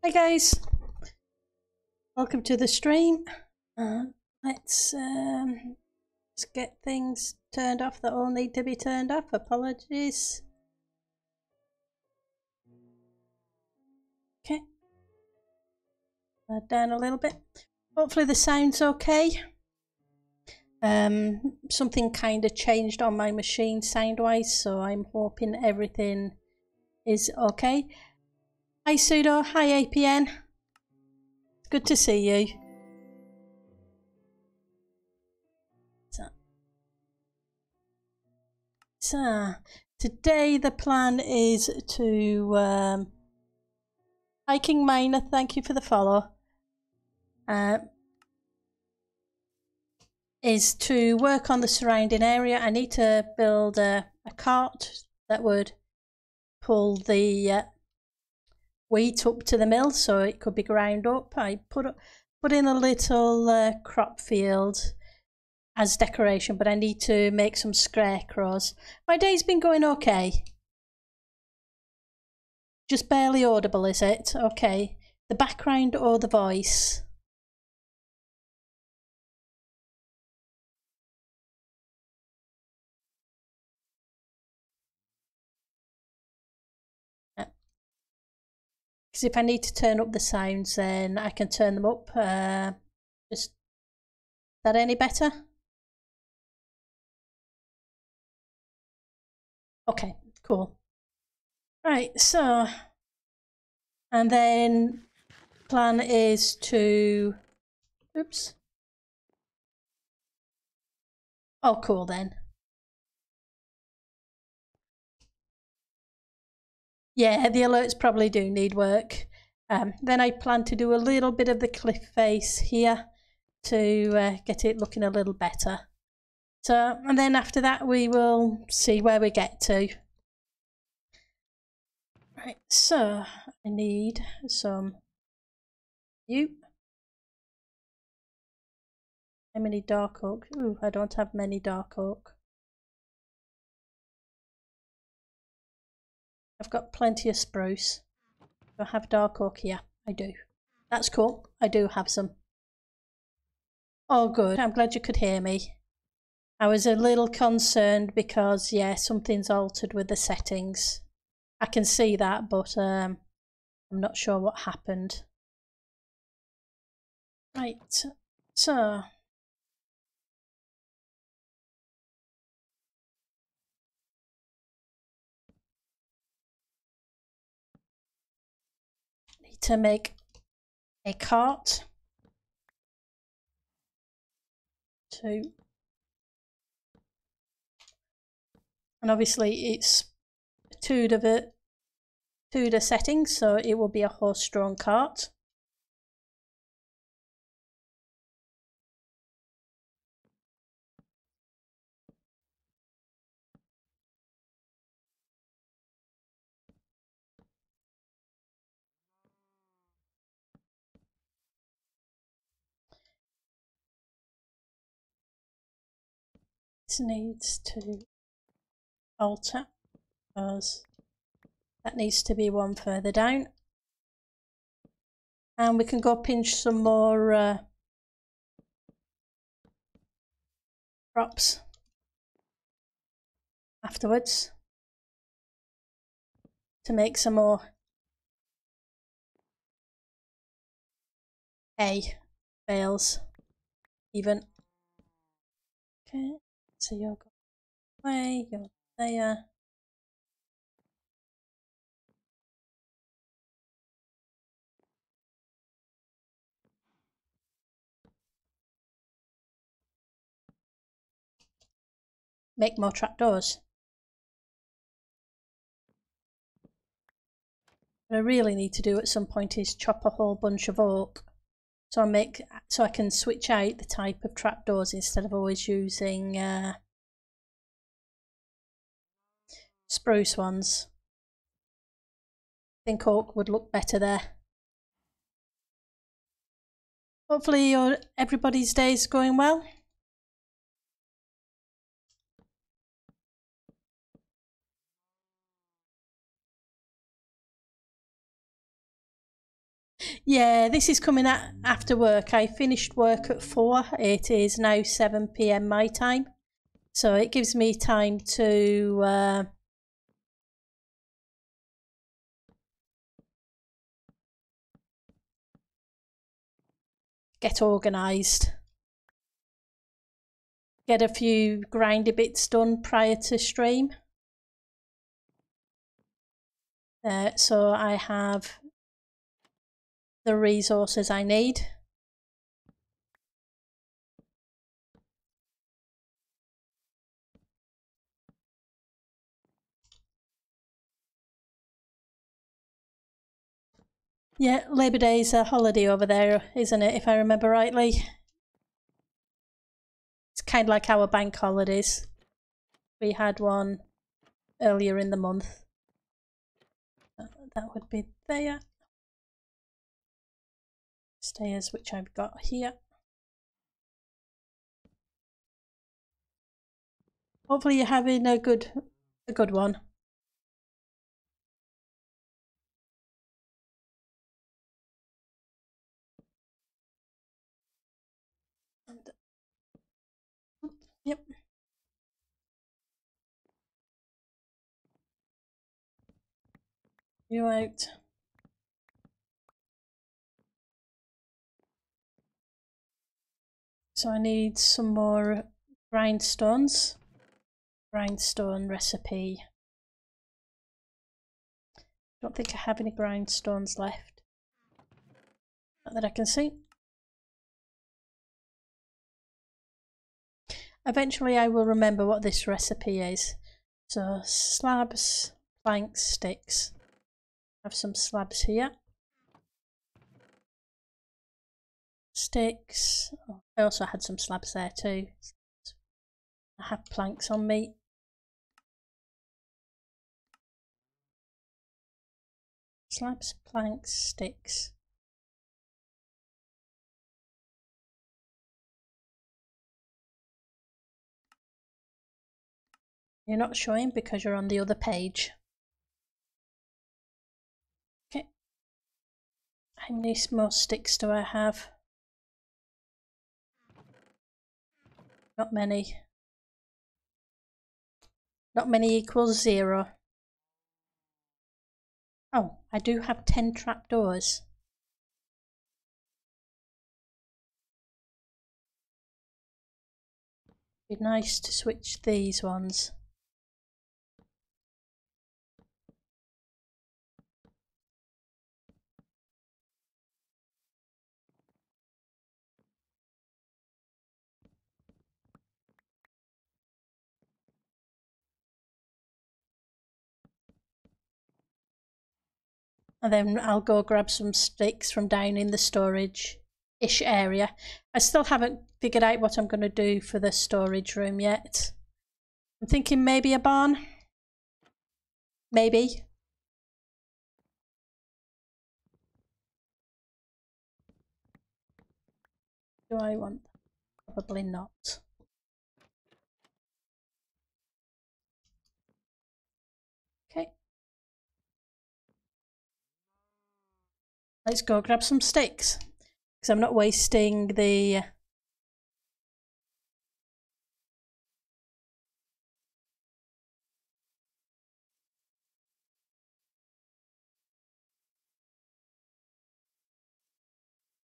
Hi guys, welcome to the stream. Let's just get things turned off that all need to be turned off. Apologies. Okay, down a little bit. Hopefully the sound's okay. Something kind of changed on my machine sound-wise, so I'm hoping everything is okay. Hi Tudor, hi APN. Good to see you. So today the plan is to hiking miner, thank you for the follow. Is to work on the surrounding area. I need to build a cart that would pull the wheat up to the mill so it could be ground up. I put in a little crop field as decoration, but I need to make some scarecrows. My day's been going okay. Just barely audible, is it? Okay. The background or the voice? Because if I need to turn up the sounds, then I can turn them up. Is that any better? Okay, cool. Right, so, and then plan is to, oops. Oh, cool then. Yeah, the alerts probably do need work. Then I plan to do a little bit of the cliff face here to get it looking a little better. So, and then after that we will see where we get to. Right, so I need some how many dark oak? Ooh, I don't have many dark oak. I've got plenty of spruce. Do I have dark oak here? I do. That's cool. I do have some. Oh good, I'm glad you could hear me. I was a little concerned because, yeah, something's altered with the settings. I can see that, but I'm not sure what happened. Right, so need to make a cart. And obviously it's Tudor settings, so it will be a horse-drawn cart. This needs to alter because that needs to be one further down. And we can go pinch some more crops afterwards to make some more hay bales even. Okay, so you're going away, you're there. Make more trapdoors. What I really need to do at some point is chop a whole bunch of oak so I can switch out the type of trapdoors instead of always using spruce ones. I think oak would look better there. Hopefully everybody's day is going well. Yeah, this is coming after work. I finished work at 4. It is now 7 p.m. my time. So it gives me time to get organised. Get a few grindy bits done prior to stream. So I have the resources I need. Yeah, Labour Day is a holiday over there, isn't it, if I remember rightly? It's kind of like our bank holidays. We had one earlier in the month. That would be there. Stairs, which I've got here. Hopefully you're having a good one. Yep. You out. So I need some more grindstones. Grindstone recipe. Don't think I have any grindstones left. Not that I can see. Eventually I will remember what this recipe is. So slabs, planks, sticks. I have some slabs here. Sticks. Oh, I also had some slabs there too. I have planks on me. Slabs, planks, sticks. You're not showing because you're on the other page. Okay. How many more sticks do I have? Not many. Not many equals 0. Oh, I do have 10 trapdoors. It'd be nice to switch these ones. And then I'll go grab some sticks from down in the storage-ish area. I still haven't figured out what I'm going to do for the storage room yet. I'm thinking maybe a barn. Maybe. Do I want that? Probably not. Okay. Let's go grab some sticks. Because I'm not wasting the...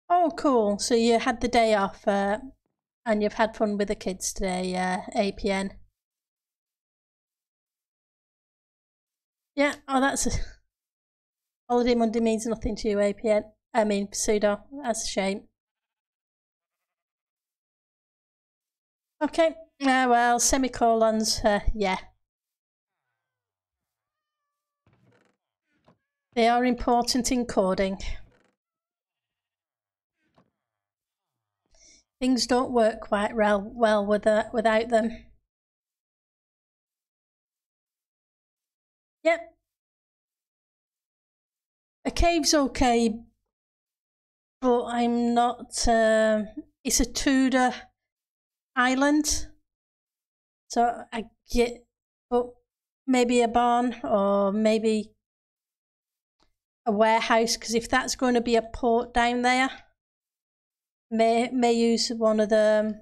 Oh, cool. So you had the day off and you've had fun with the kids today, APN. Yeah, oh, that's... Holiday Monday means nothing to you, APN. I mean, Pseudo. That's a shame. Okay, well, semicolons, yeah. They are important in coding. Things don't work quite well without them. Yep. A cave's okay, but I'm not... it's a Tudor island. So I get... But maybe a barn or maybe a warehouse, because if that's going to be a port down there, may use one of the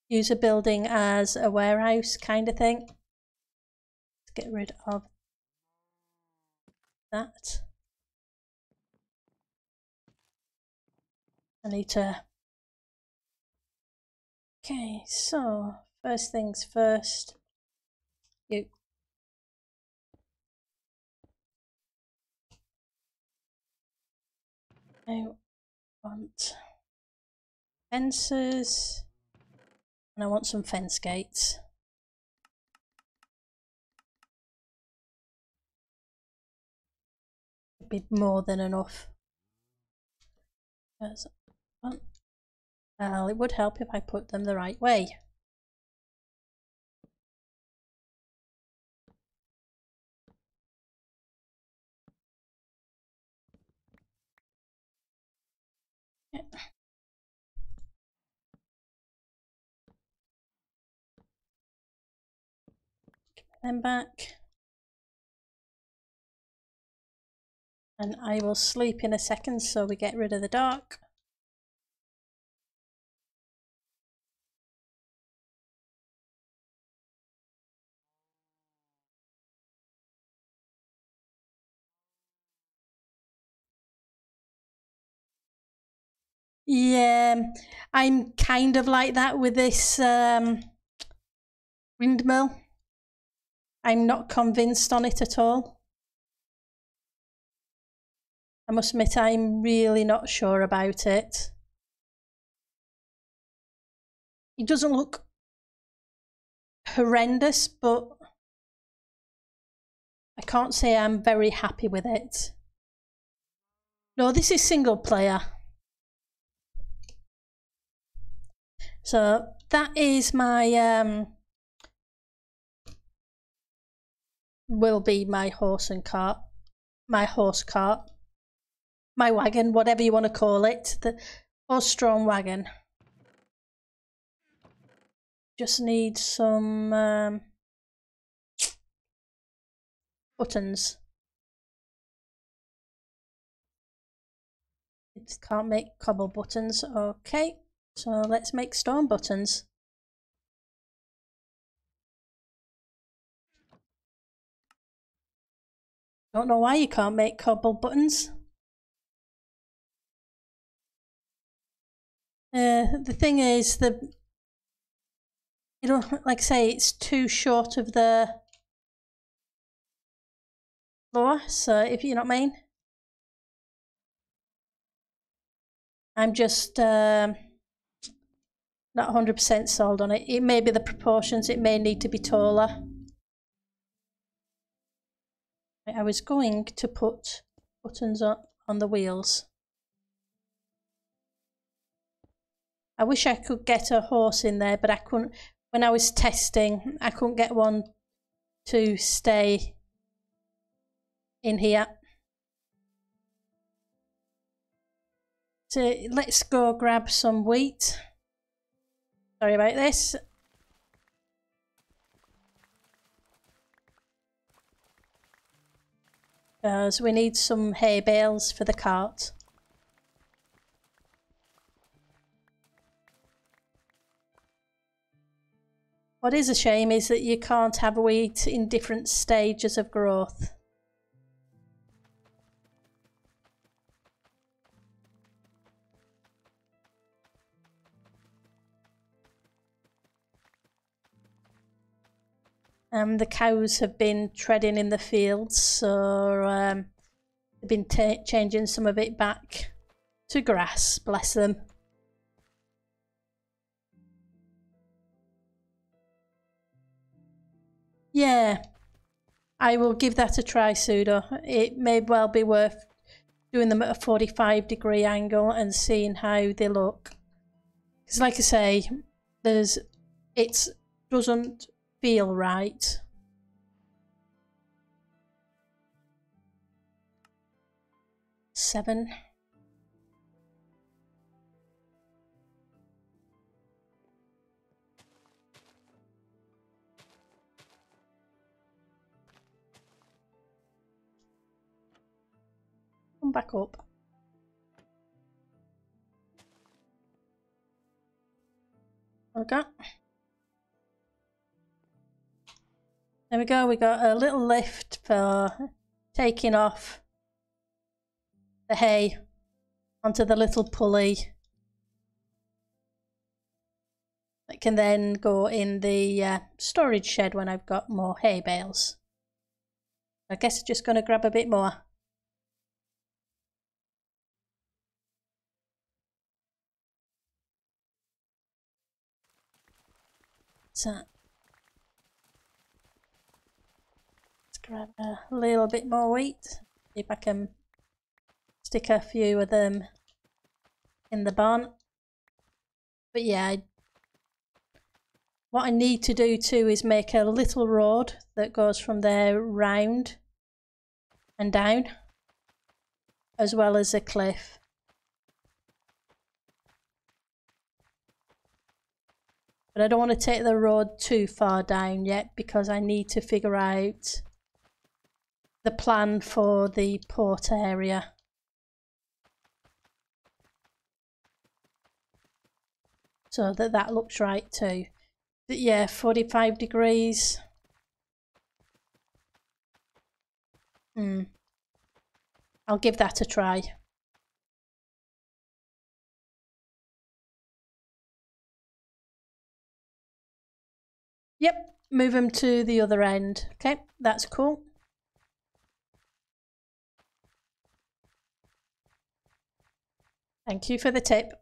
use a building as a warehouse kind of thing. Let's get rid of that. I need to. Okay, so first things first. You. I want fences, and I want some fence gates. It'd be more than enough. Well, it would help if I put them the right way. Yeah. Them back. And I will sleep in a second so we get rid of the dark. Yeah, I'm kind of like that with this windmill. I'm not convinced on it at all. I must admit I'm really not sure about it. It doesn't look horrendous, but I can't say I'm very happy with it. No, this is single player. So that is my will be my horse and cart, my horse cart, my wagon, whatever you want to call it, the horse-drawn wagon. Just need some buttons. It can't make cobble buttons. Okay, so let's make stone buttons. Don't know why you can't make cobble buttons. The thing is, you know, like I say, it's too short of the floor. So if you know what I mean, I'm just not 100% sold on it. It may be the proportions. It may need to be taller. I was going to put buttons on the wheels. I wish I could get a horse in there, but I couldn't. When I was testing, I couldn't get one to stay in here. So let's go grab some wheat. Sorry about this. Because we need some hay bales for the cart. What is a shame is that you can't have wheat in different stages of growth. The cows have been treading in the fields, so they've been changing some of it back to grass, bless them. Yeah, I will give that a try, Tudor. It may well be worth doing them at a 45-degree angle and seeing how they look. Because like I say, it doesn't feel right. Seven. back up. Okay. There we go, we got a little lift for taking off the hay onto the little pulley. That can then go in the storage shed when I've got more hay bales. I guess I'm just going to grab a bit more. So let's grab a little bit more wheat. See if I can stick a few of them in the barn. But yeah, what I need to do too is make a little road that goes from there round and down, as well as a cliff. But I don't want to take the road too far down yet because I need to figure out the plan for the port area. So that looks right too. But yeah, 45 degrees. I'll give that a try. Yep, move them to the other end. Okay, that's cool. Thank you for the tip.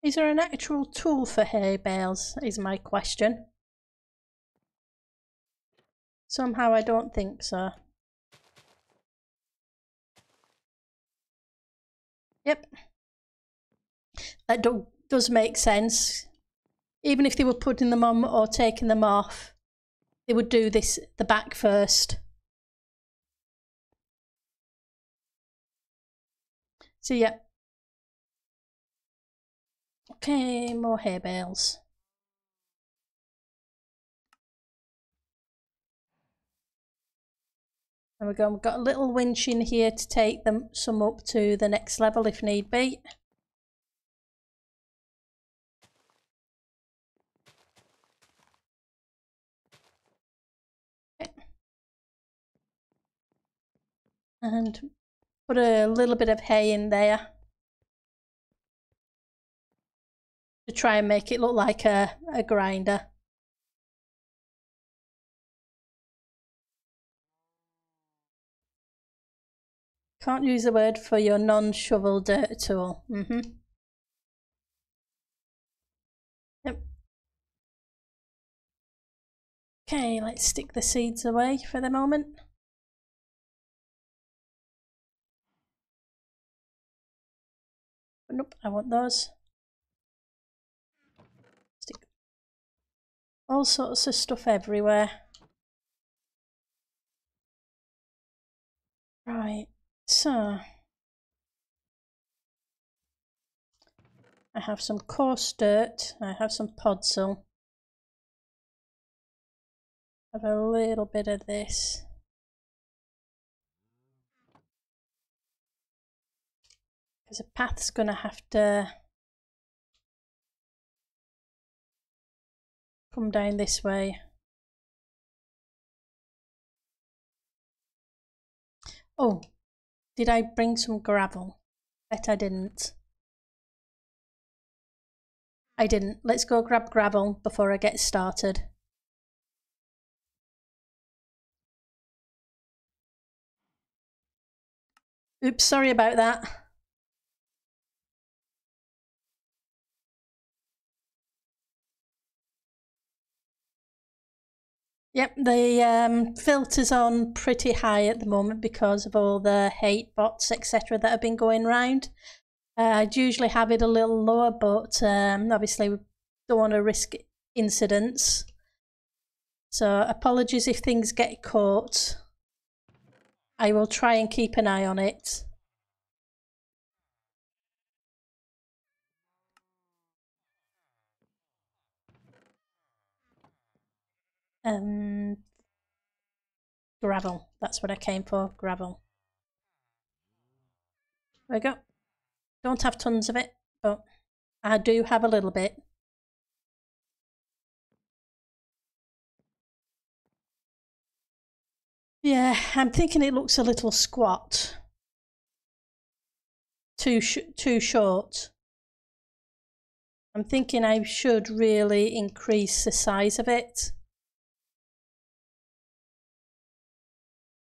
Is there an actual tool for hay bales, is my question. Somehow I don't think so. Yep. That does make sense. Even if they were putting them on or taking them off, they would do this the back first. So yeah. Okay, more hay bales. There we go, we've got a little winch in here to take some up to the next level if need be. Okay. And put a little bit of hay in there to try and make it look like a grinder. Can't use the word for your non-shovel dirt tool. Yep. Okay, let's stick the seeds away for the moment. Nope, I want those. Stick all sorts of stuff everywhere. Right, so I have some coarse dirt, I have some podzol. I have a little bit of this. Because the path's going to have to come down this way. Oh, did I bring some gravel? Bet I didn't. I didn't. Let's go grab gravel before I get started. Oops, sorry about that. Yep, the filter's on pretty high at the moment because of all the hate bots, etc. that have been going round. I'd usually have it a little lower, but obviously we don't want to risk incidents. So apologies if things get caught. I will try and keep an eye on it. Gravel, that's what I came for, gravel. There we go. Don't have tons of it, but I do have a little bit. Yeah, I'm thinking it looks a little squat. Too short. I'm thinking I should really increase the size of it.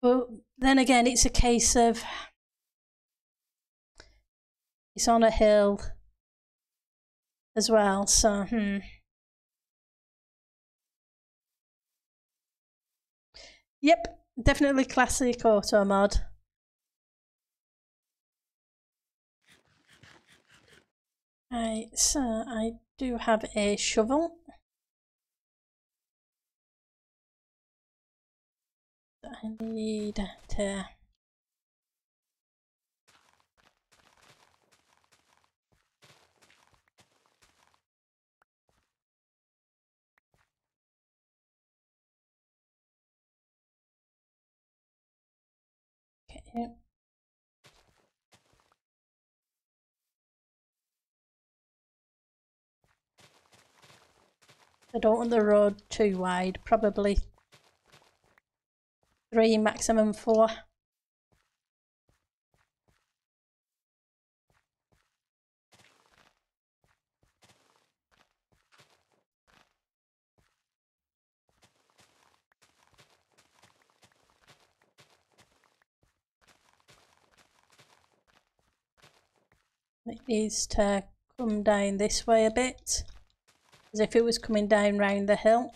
But then again, it's a case of it's on a hill as well, so Yep, definitely classic auto mod. Right, so I do have a shovel. I need to okay. I don't want the road too wide, probably 3, maximum 4. It needs to come down this way a bit, as if it was coming down round the hill.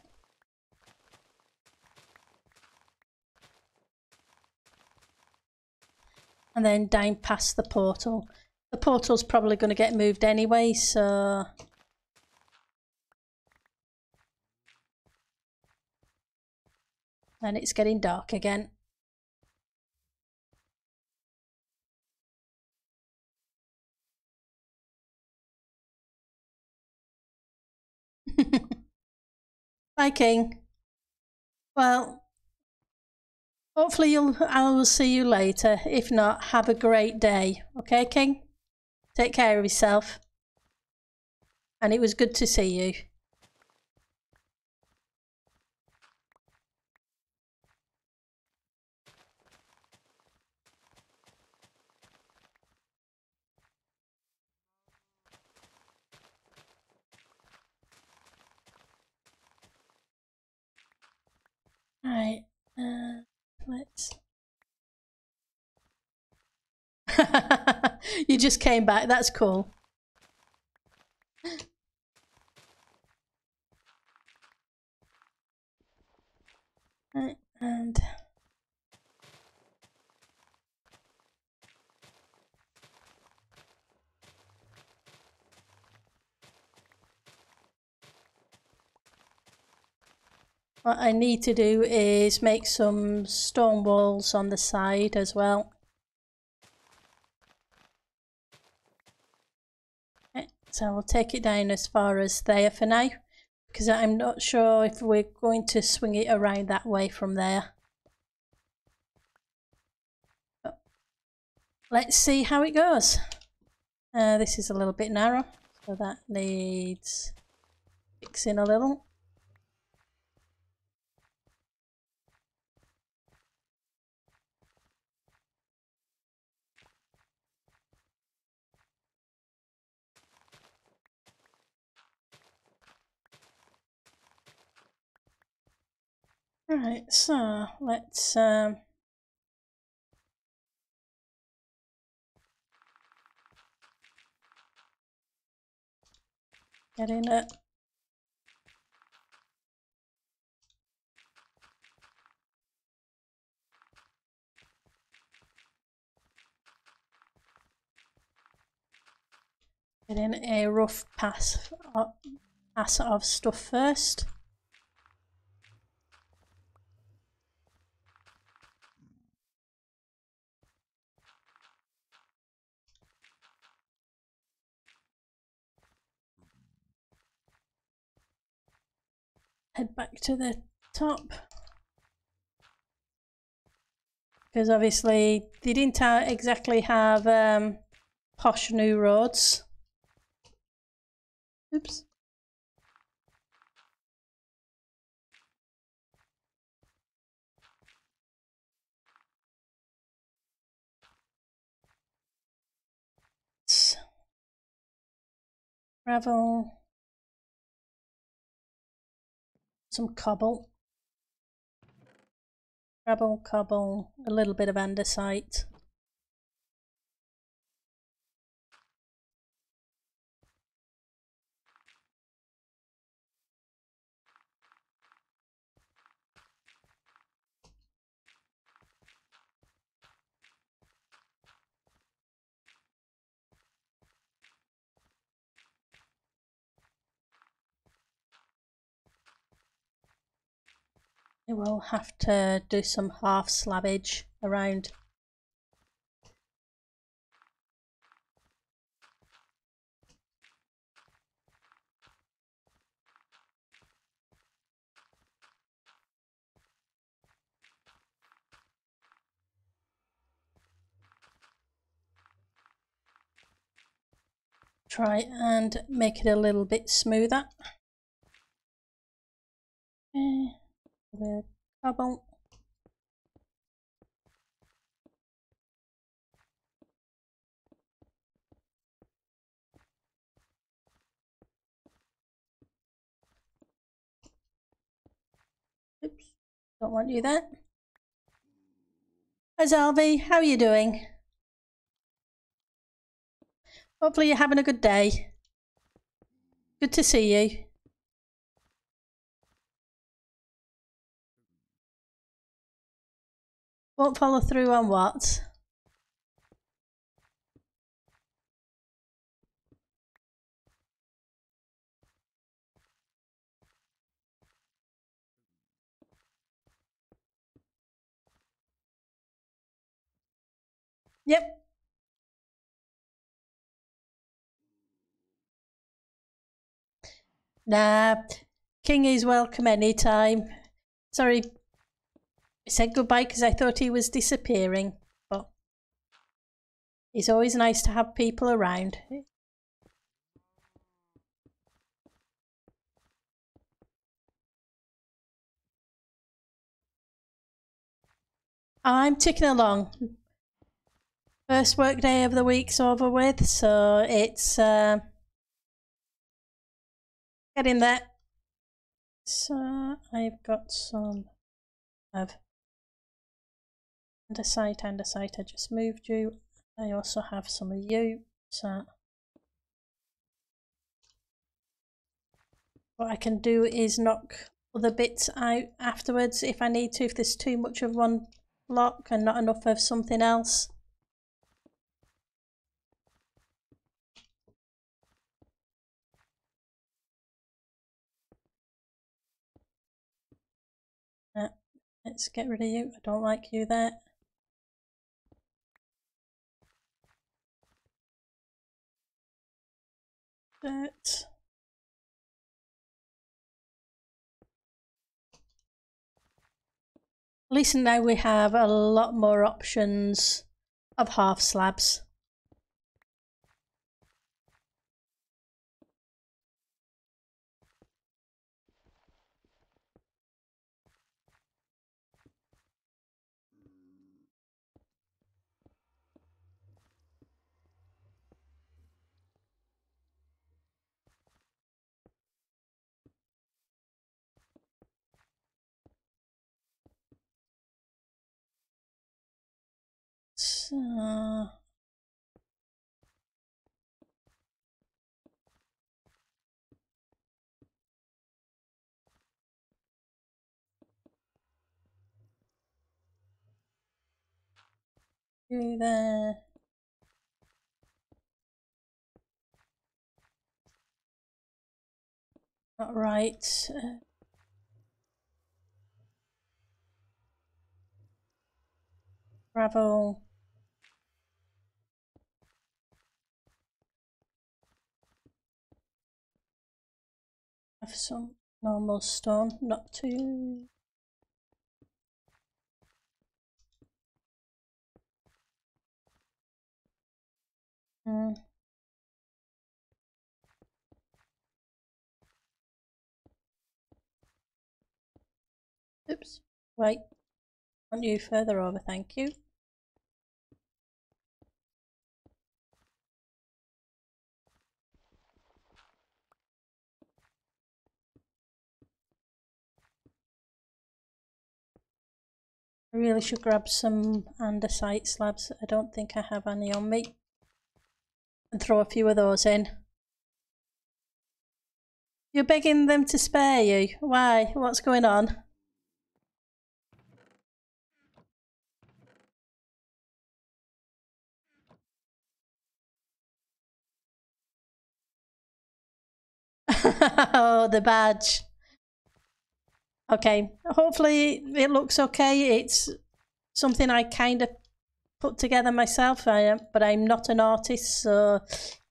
And then down past the portal. The portal's probably going to get moved anyway, so... And it's getting dark again. Bye, King. Well, hopefully I will see you later. If not, have a great day. Okay, King? Take care of yourself. And it was good to see you. Right, let's... You just came back, that's cool. Right, and... What I need to do is make some stone walls on the side as well. Okay, so we'll take it down as far as there for now, because I'm not sure if we're going to swing it around that way from there. But let's see how it goes. This is a little bit narrow, so that needs fixing a little. Alright, so let's get in it. Get in a rough pass of stuff first. head back to the top. Because obviously they didn't exactly have posh new roads. Oops. Gravel. Some cobble. Gravel, cobble, a little bit of andesite. We will have to do some half slabbage around. Try and make it a little bit smoother. Okay. The cobble. Oops, don't want you there. Hi Zalvi, how are you doing? Hopefully you're having a good day. Good to see you. Won't follow through on what? Yep. Nah, King is welcome anytime. Sorry, I said goodbye because I thought he was disappearing, but it's always nice to have people around. I'm ticking along. First work day of the week's over with, so it's getting there. So I've got some of andesite. I just moved you. I also have some of you. So what I can do is knock other bits out afterwards if I need to, if there's too much of one block and not enough of something else. Let's get rid of you. I don't like you there. Dirt. At least now we have a lot more options of half slabs. So you there. Not right. Gravel. Have some Normal stone, not too... Oops, wait. Want you further over, thank you. I really should grab some andesite slabs. I don't think I have any on me. And throw a few of those in. You're begging them to spare you. Why? What's going on? Oh, the badge. Okay, hopefully it looks okay. It's something I kind of put together myself, but I'm not an artist, so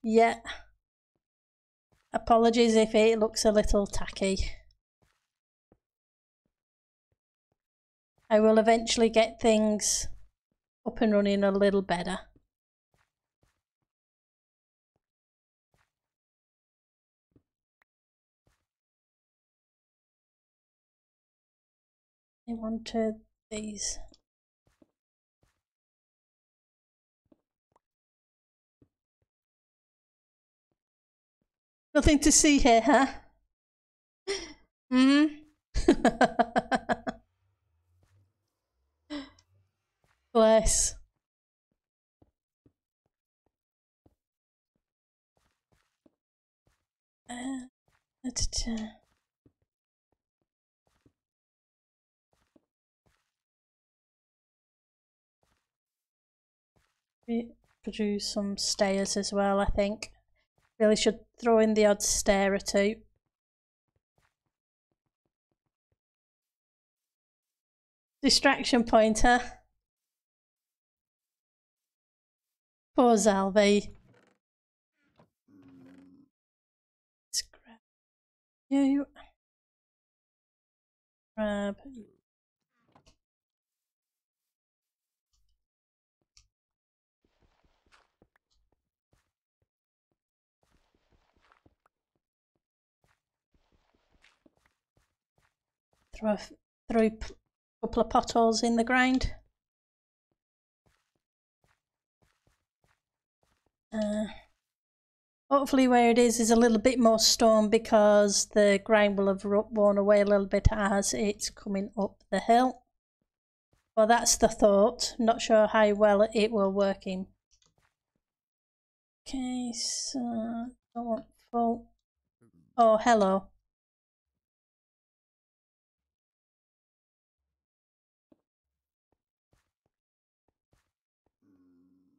yeah. Apologies if it looks a little tacky. I will eventually get things up and running a little better. I wanted these. Nothing to see here, huh? Bless. Produce some stairs as well, I think. Really should throw in the odd stair or two. Distraction pointer. Poor Zalvi. Let's grab you. Grab you. Throw a couple of potholes in the ground. Hopefully where it is a little bit more stone because the ground will have worn away a little bit as it's coming up the hill. Well, that's the thought. Not sure how well it will work in. Okay, so don't want full. Oh, hello.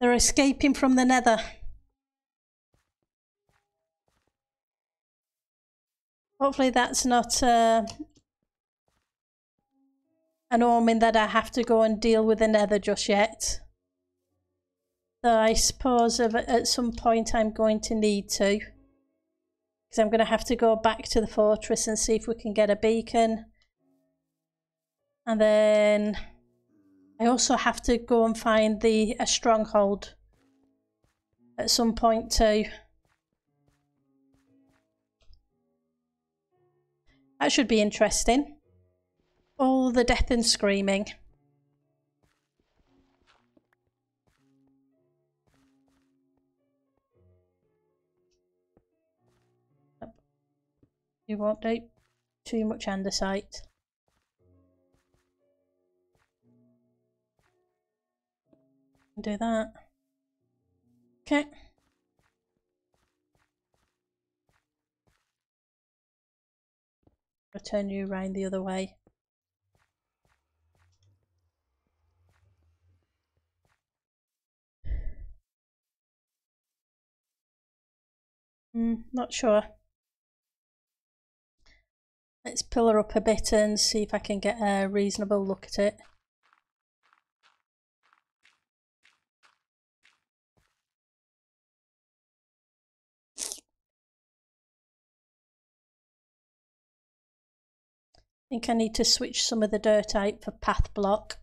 They're escaping from the nether. Hopefully that's not an omen that I have to go and deal with the nether just yet. So I suppose at some point I'm going to need to. Because I'm going to have to go back to the fortress and see if we can get a beacon. And then I also have to go and find a stronghold at some point too. That should be interesting. All the death and screaming. You won't do too much andesite. Do that. Okay. Return you round the other way. Not sure. Let's pull her up a bit and see if I can get a reasonable look at it. think I need to switch some of the dirt out for path block.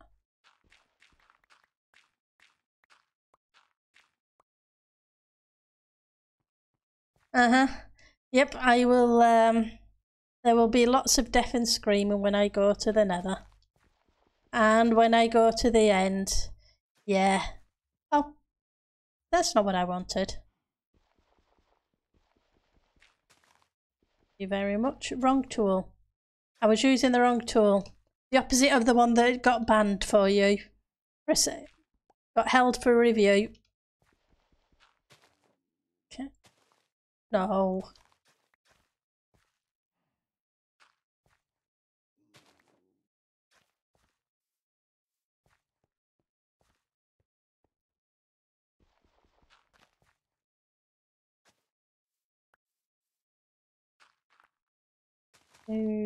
Yep, I will. There will be lots of death and screaming when I go to the nether. And when I go to the end. Yeah. Oh, that's not what I wanted. Thank you very much. Wrong tool. I was using the wrong tool. The opposite of the one that got banned for you. Press it. Got held for review. Okay. No.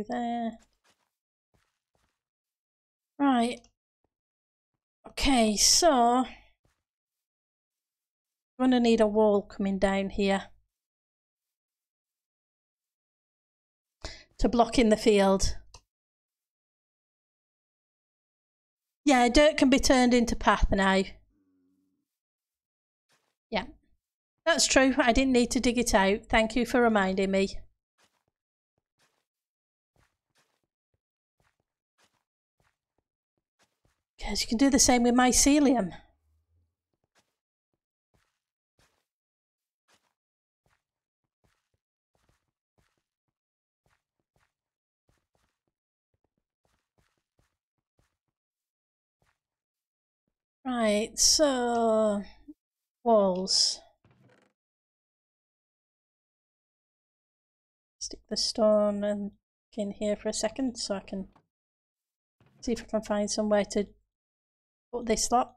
There. Right. Okay, so I'm gonna need a wall coming down here to block in the field. Yeah, dirt can be turned into path now. Yeah, that's true. I didn't need to dig it out. Thank you for reminding me. Because you can do the same with mycelium. Right, so walls. Stick the stone and in here for a second so I can see if I can find somewhere to put this lot.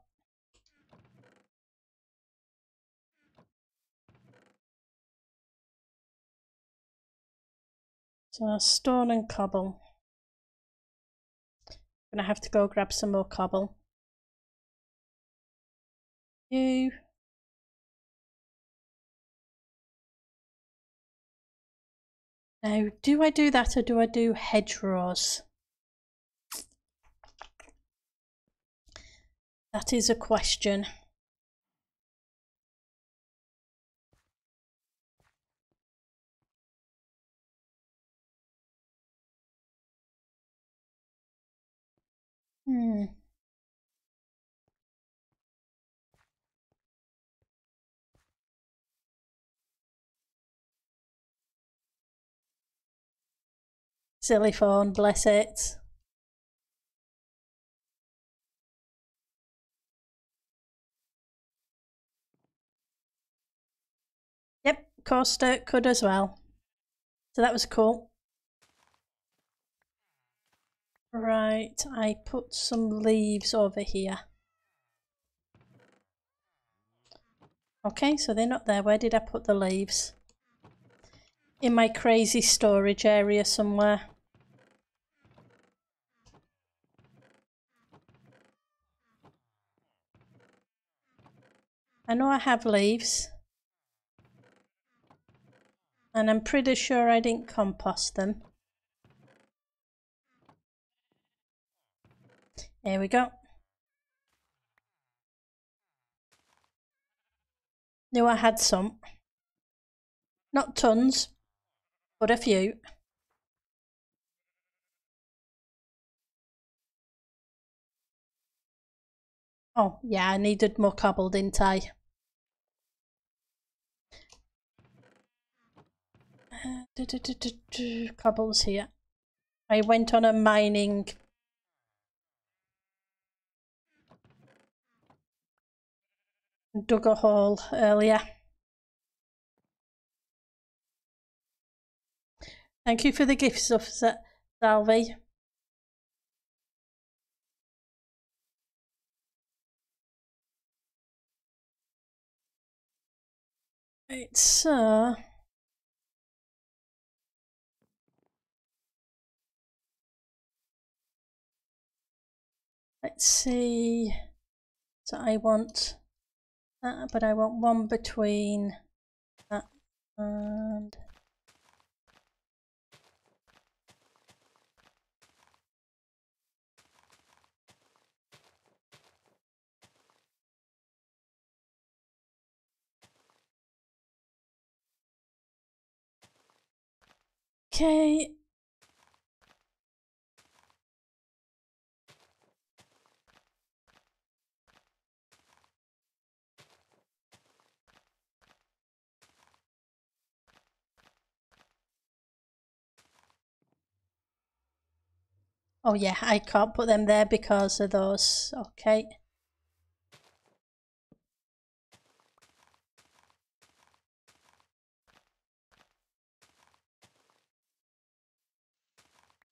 So stone and cobble. I'm gonna have to go grab some more cobble. You. Now, do I do that or do I do hedgerows? That is a question. Silly phone, bless it. Yep, coaster could as well. So that was cool. Right, I put some leaves over here. Okay, so they're not there. Where did I put the leaves? In my crazy storage area somewhere. I know I have leaves. And I'm pretty sure I didn't compost them. Here we go. Knew I had some. Not tons, but a few. Oh, yeah, I needed more cobble, didn't I? Cobble's here. I went on a mining dug a hole earlier. Thank you for the gifts of Salvi. Right, so let's see. So I want that, but I want one between that and Okay. Oh yeah, I can't put them there because of those. Okay.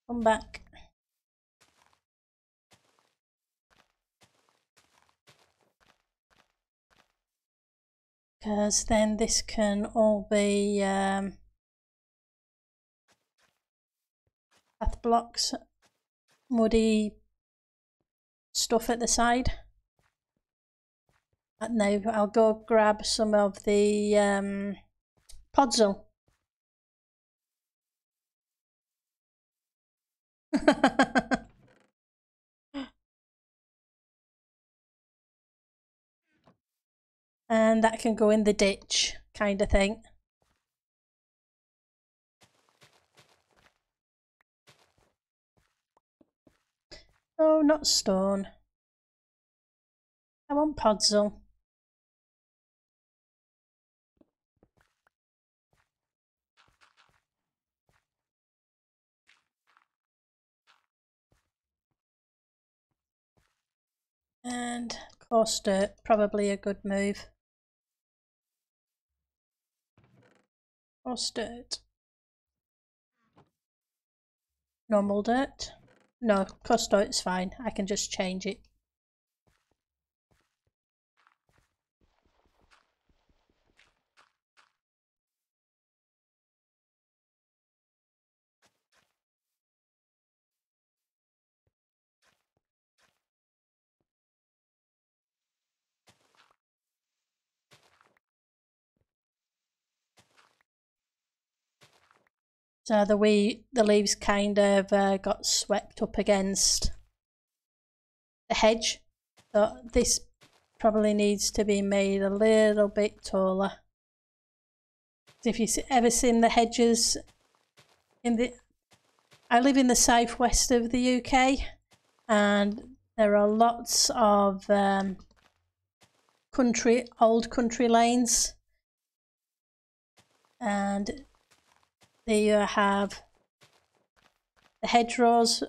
Come back. Because then this can all be path blocks, muddy stuff at the side. And now I'll go grab some of the Pritzel. And that can go in the ditch, kind of thing. Oh, not stone. I want Pritzel. And coarse dirt, probably a good move. Coarse dirt. Normal dirt. No, coarse dirt's fine. I can just change it. So the leaves kind of got swept up against the hedge. So this probably needs to be made a little bit taller. If you've ever seen the hedges I live in the southwest of the UK, and there are lots of old country lanes, and there you have the hedgerows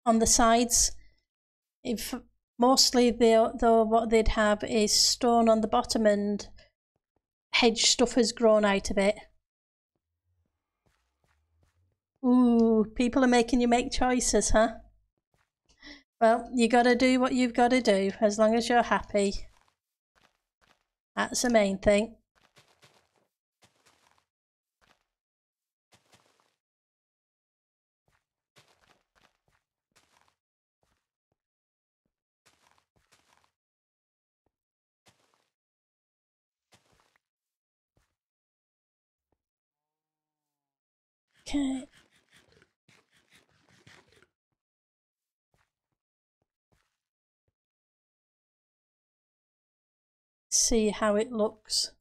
on the sides. If mostly though what they'd have is stone on the bottom and hedge stuff has grown out of it. Ooh, people are making you make choices, huh? Well, you gotta do what you've gotta do, as long as you're happy. That's the main thing. Okay. See how it looks.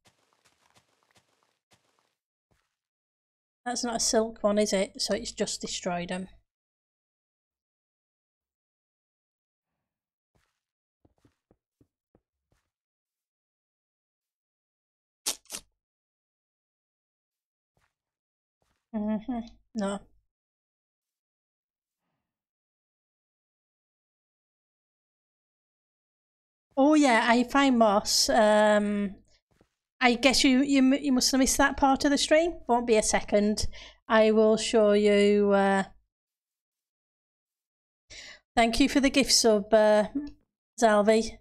That's not a silk one, is it? So it's just destroyed them. No. Oh yeah, I find moss. I guess you must have missed that part of the stream. Won't be a second. I will show you. Thank you for the gift sub, Zalvi.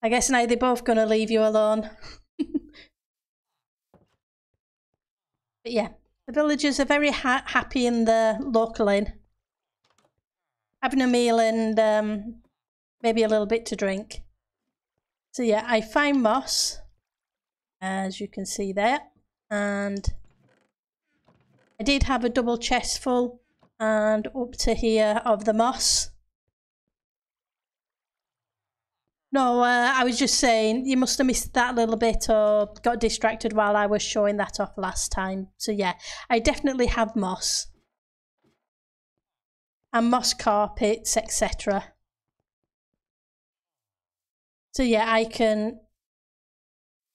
I guess now they're both going to leave you alone. But yeah, the villagers are very happy in the local inn, having a meal and maybe a little bit to drink. So yeah, I find moss, as you can see there, and I did have a double chest full and up to here of the moss. No, I was just saying you must have missed that little bit or got distracted while I was showing that off last time. So yeah, I definitely have moss. And moss carpets, etc. So yeah, I can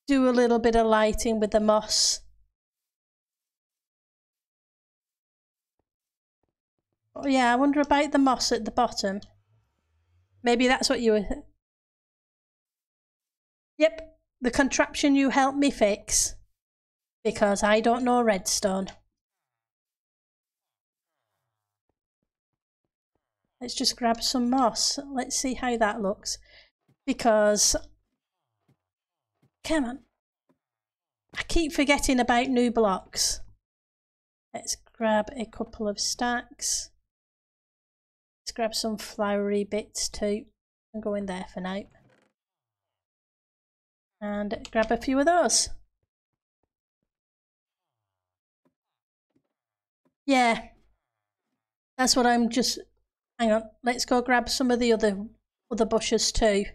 do a little bit of lighting with the moss. Oh yeah, I wonder about the moss at the bottom. Maybe that's what you were... Yep, the contraption you helped me fix. Because I don't know redstone. Let's just grab some moss. Let's see how that looks. Because... Come on. I keep forgetting about new blocks. Let's grab a couple of stacks. Let's grab some flowery bits too. I'm going there for now. And grab a few of those. Yeah. That's what I'm just... Hang on. Let's go grab some of the other bushes too.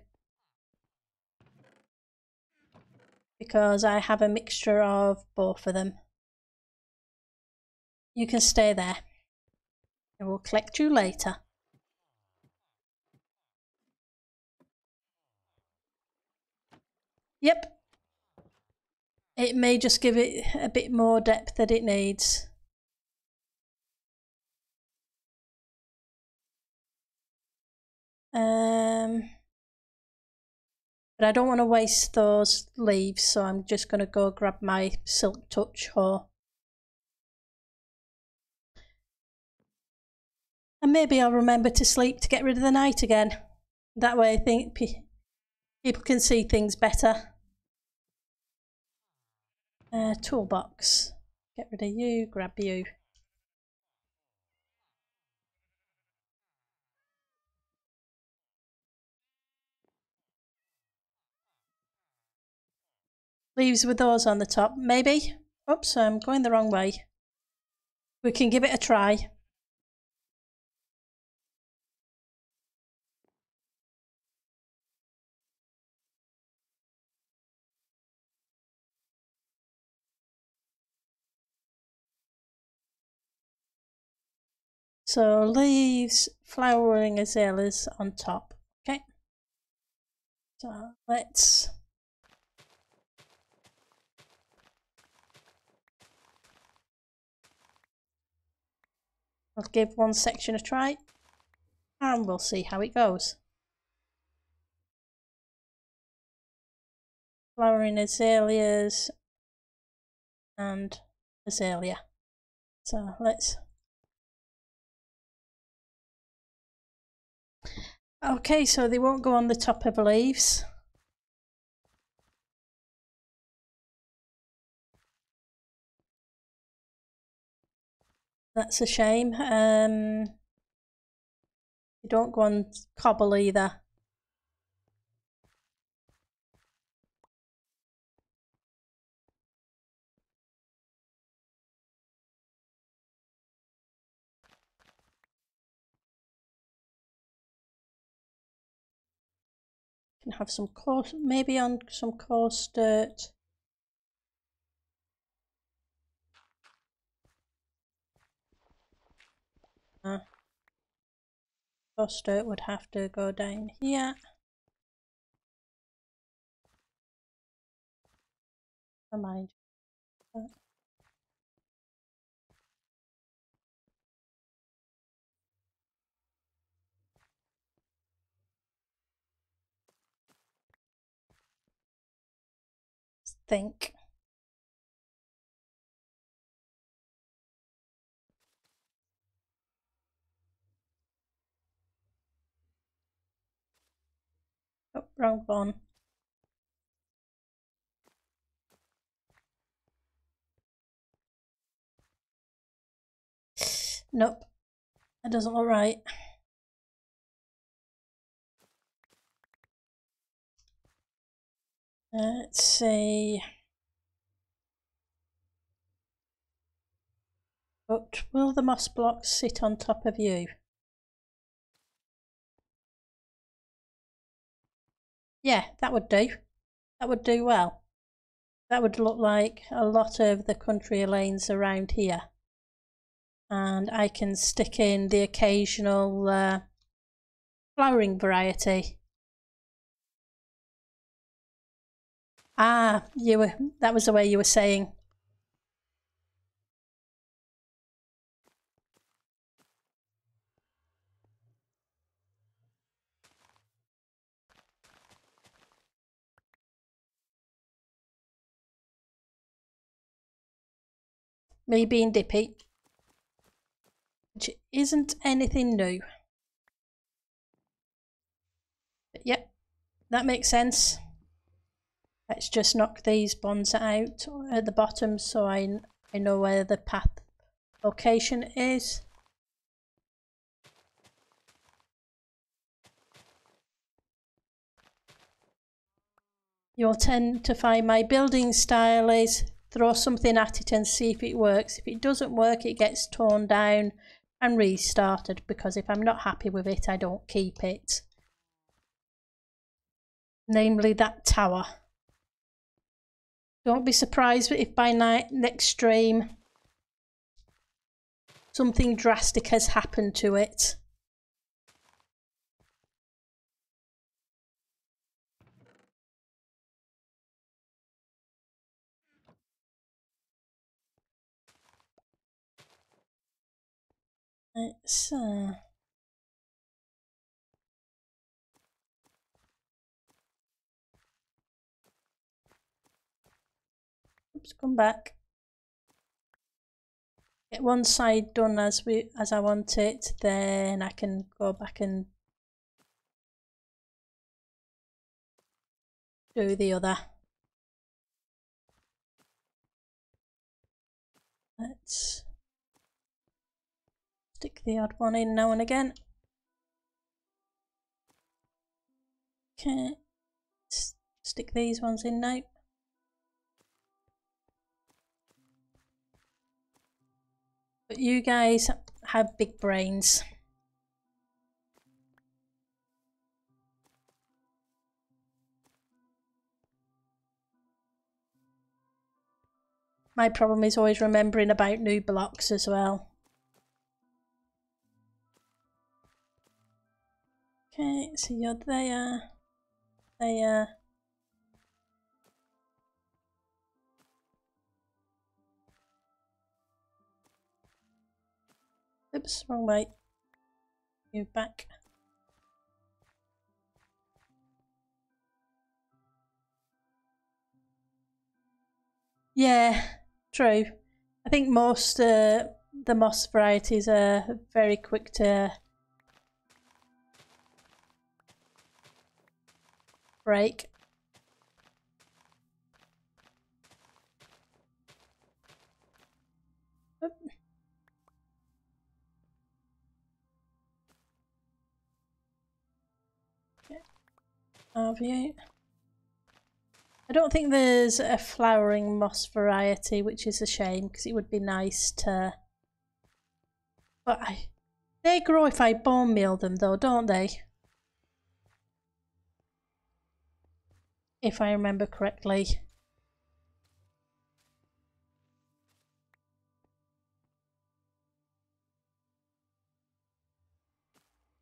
Because I have a mixture of both of them. You can stay there. And we'll collect you later. Yep. It may just give it a bit more depth that it needs. But I don't want to waste those leaves, so I'm just going to go grab my Silk Touch hoe. And maybe I'll remember to sleep to get rid of the night again. That way I think people can see things better. Toolbox. Get rid of you, grab you. Leaves with those on the top, maybe? Oops, I'm going the wrong way. We can give it a try. So leaves, flowering azaleas on top. Okay. So let's... I'll give one section a try and we'll see how it goes. Flowering azaleas and azalea. So let's... Okay, so they won't go on the top of leaves. That's a shame. They don't go on cobble either. Can have some coarse, maybe on some coarse dirt. Coarse dirt would have to go down here. Never mind. Think. Oh, wrong one. Nope, that doesn't look right. Let's see. But will the moss blocks sit on top of you? Yeah, that would do. That would do well. That would look like a lot of the country lanes around here. And I can stick in the occasional flowering variety. Ah, that was the way you were saying. Me being dippy, which isn't anything new. But yep, that makes sense. Let's just knock these bonds out at the bottom so I know where the path location is. You'll tend to find my building style is throw something at it and see if it works. If it doesn't work, it gets torn down and restarted, because if I'm not happy with it, I don't keep it. Namely that tower. Don't be surprised if by next stream something drastic has happened to it. Let's oops, come back. Get one side done as I want it, then I can go back and do the other. Let's stick the odd one in now and again. Okay, stick these ones in now. But you guys have big brains. My problem is always remembering about new blocks as well. Okay, so you're there. Oops, wrong way. Move back. Yeah, true. I think most the moss varieties are very quick to break. Oop. Okay. Have you? I don't think there's a flowering moss variety, which is a shame because it would be nice to. But they grow if I bone meal them, though, don't they? If I remember correctly.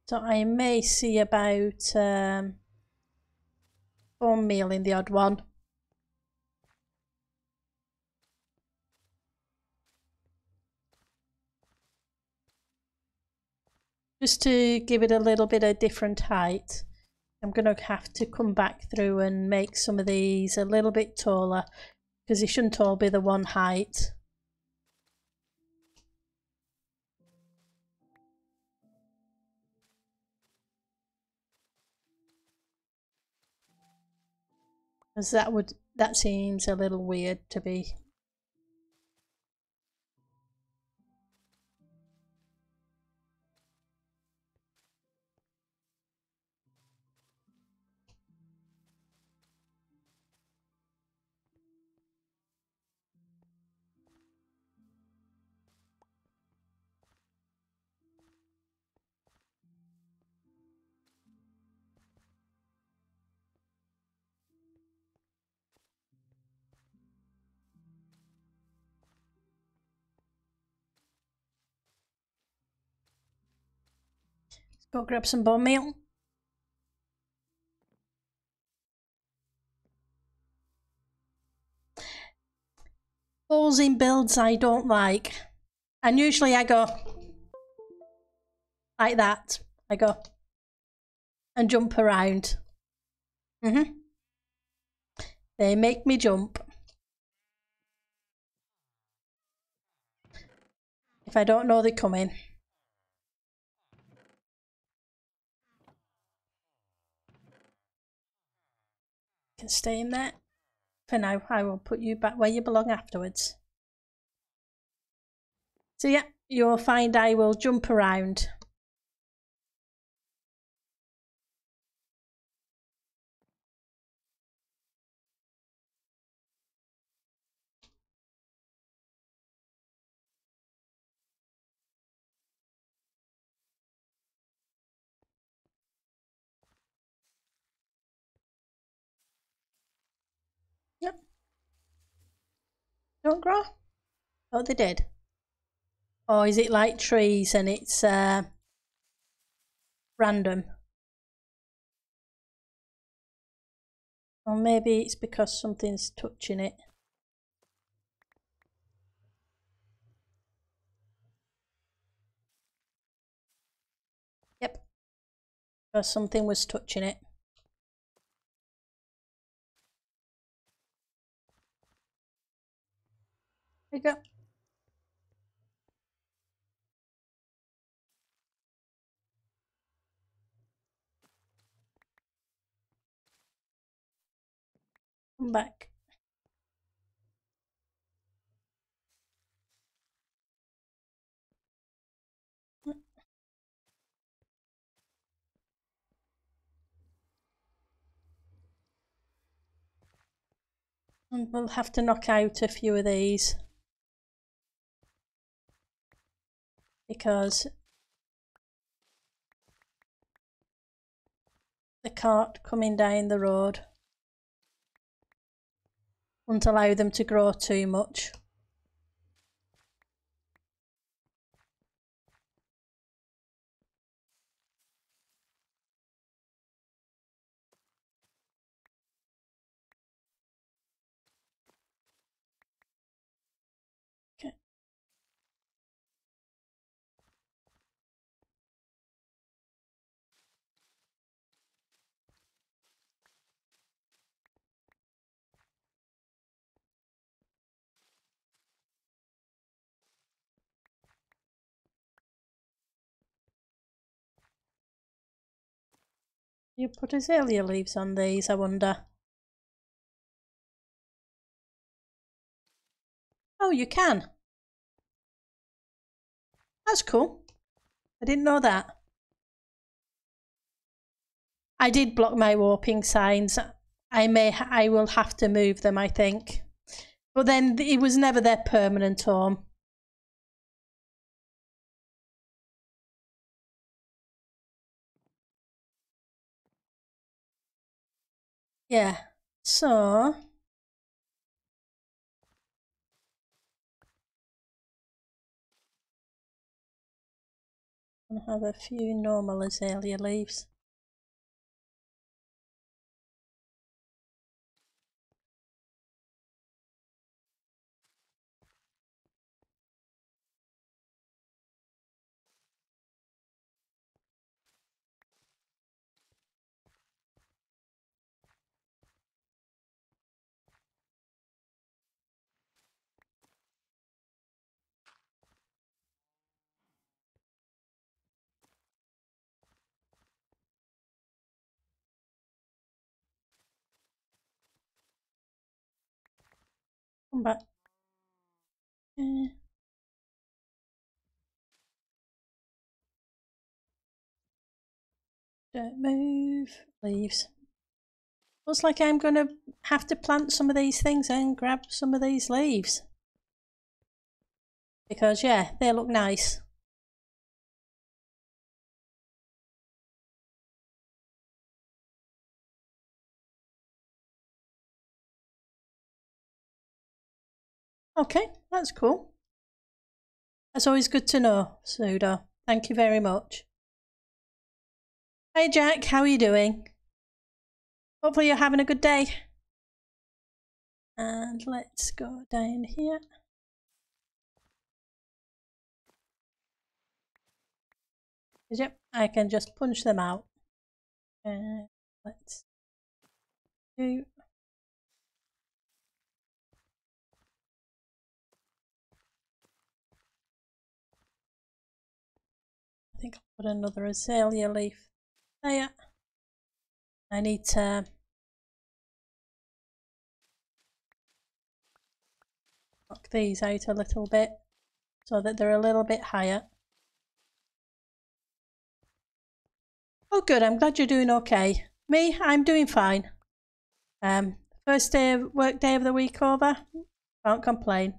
So I may see about bone meal in the odd one. Just to give it a little bit of different height. I'm going to have to come back through and make some of these a little bit taller, because they shouldn't all be the one height. Because that seems a little weird to be. Go grab some bone meal. Holes in builds I don't like. And usually I go like that. I go and jump around. They make me jump. If I don't know they're coming. You can stay in there. For now, I will put you back where you belong afterwards. So yeah, you'll find I will jump around. Yep. Don't grow? Oh, they did. Or is it like trees and it's random? Or maybe it's because something's touching it. Yep. Because something was touching it. There you go. Come back. And we'll have to knock out a few of these. Because the cart coming down the road won't allow them to grow too much. Okay. You put azalea leaves on these, I wonder. Oh, you can. That's cool. I didn't know that. I did block my warping signs. I will have to move them, I think. But then it was never their permanent home. Yeah. So I'll have a few normal azalea leaves. Come back. Don't move. Leaves. Looks like I'm going to have to plant some of these things and grab some of these leaves. Because, yeah, they look nice. Okay, that's cool. That's always good to know, Tudor. Thank you very much. Hey Jack, how are you doing? Hopefully you're having a good day. And let's go down here. Yep, I can just punch them out. Let's do. I think I'll put another azalea leaf there. I need to knock these out a little bit so that they're a little bit higher. Oh good, I'm glad you're doing okay. Me, I'm doing fine. First work day of the week over. Can't complain.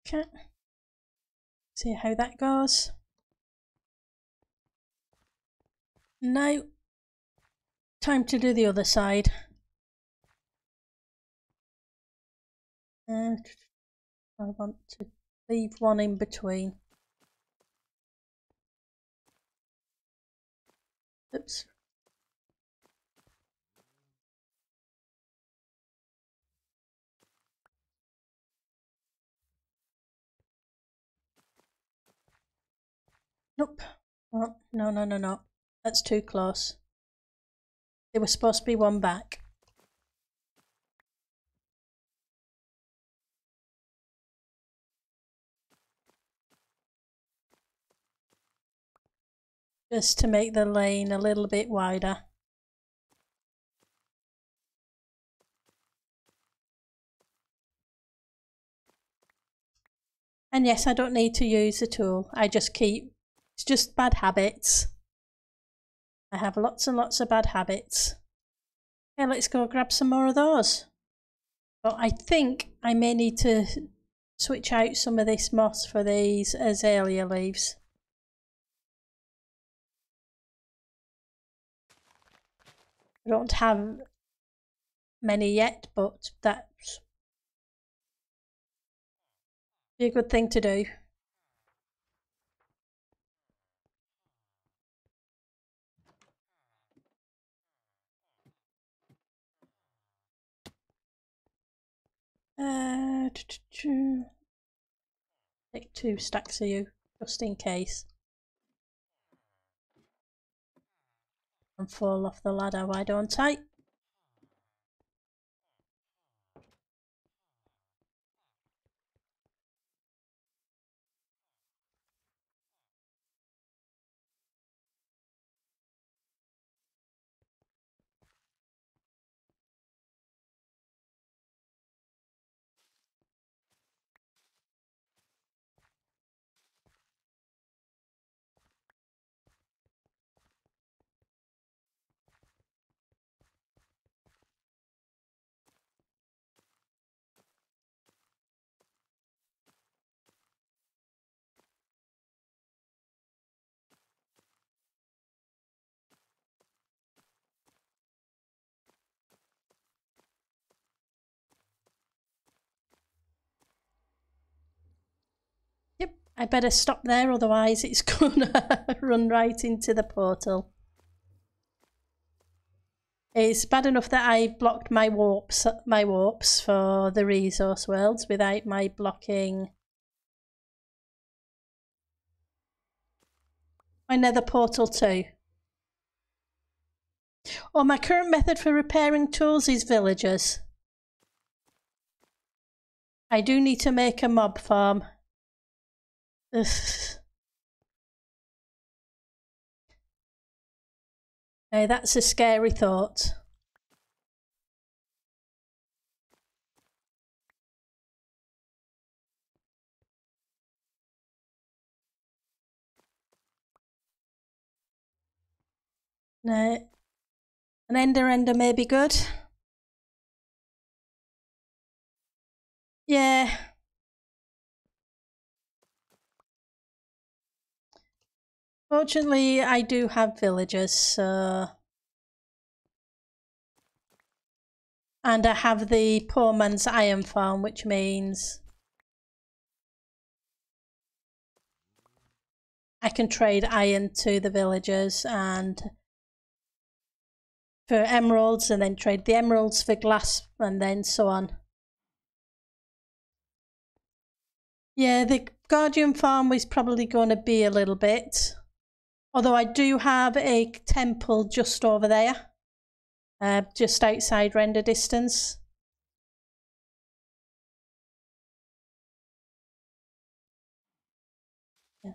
Okay. See how that goes. Now, time to do the other side. I want to leave one in between. Oops. Nope. Oh, no. That's too close. There was supposed to be one back. Just to make the lane a little bit wider. And yes, I don't need to use the tool. I just keep, it's just bad habits. I have lots and lots of bad habits. Okay, let's go grab some more of those. But I think I may need to switch out some of this moss for these azalea leaves. I don't have many yet, but that's be a good thing to do. Take 2 stacks of you, just in case. And fall off the ladder, why don't I? Yep, I better stop there, otherwise it's gonna run right into the portal. It's bad enough that I blocked my warps for the resource worlds without my blocking my nether portal too. Oh, my current method for repairing tools is villagers. I do need to make a mob farm. Ugh. Now that's a scary thought. No, an ender may be good. Yeah. Fortunately, I do have villagers, so... And I have the poor man's iron farm, which means I can trade iron to the villagers and for emeralds, and then trade the emeralds for glass, and then so on. Yeah, the Guardian farm is probably going to be a little bit. Although I do have a temple just over there, just outside render distance. Yeah.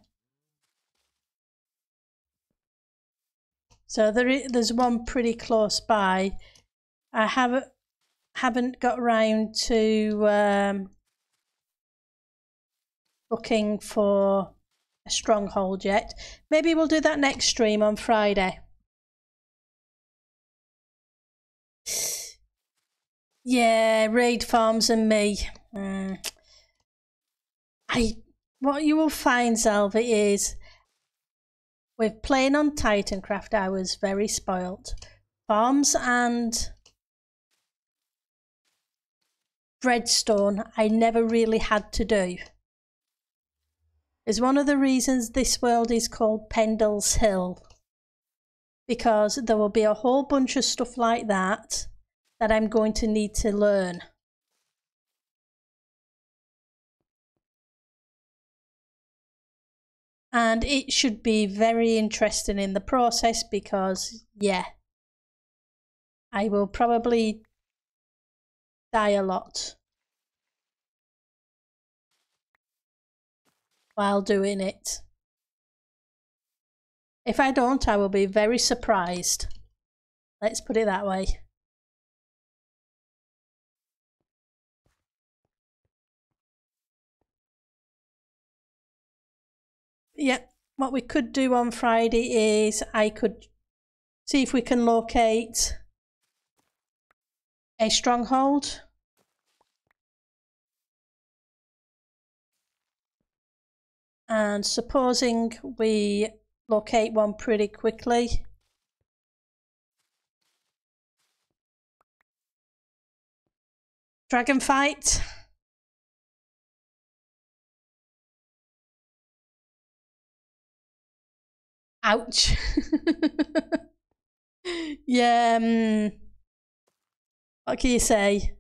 So there's one pretty close by. I haven't got around to looking for a stronghold yet. Maybe we'll do that next stream on Friday. Yeah, raid farms and me. What you will find, Zelva, is with playing on Titancraft, I was very spoilt. Farms and Dreadstone, I never really had to do. Is one of the reasons this world is called Pendle's Hill, because there will be a whole bunch of stuff like that I'm going to need to learn. And it should be very interesting in the process because, yeah, I will probably die a lot while doing it. If I don't, I will be very surprised. Let's put it that way. Yeah, what we could do on Friday is I could see if we can locate a stronghold. And supposing we locate one pretty quickly, dragon fight. Ouch. Yeah, what can you say?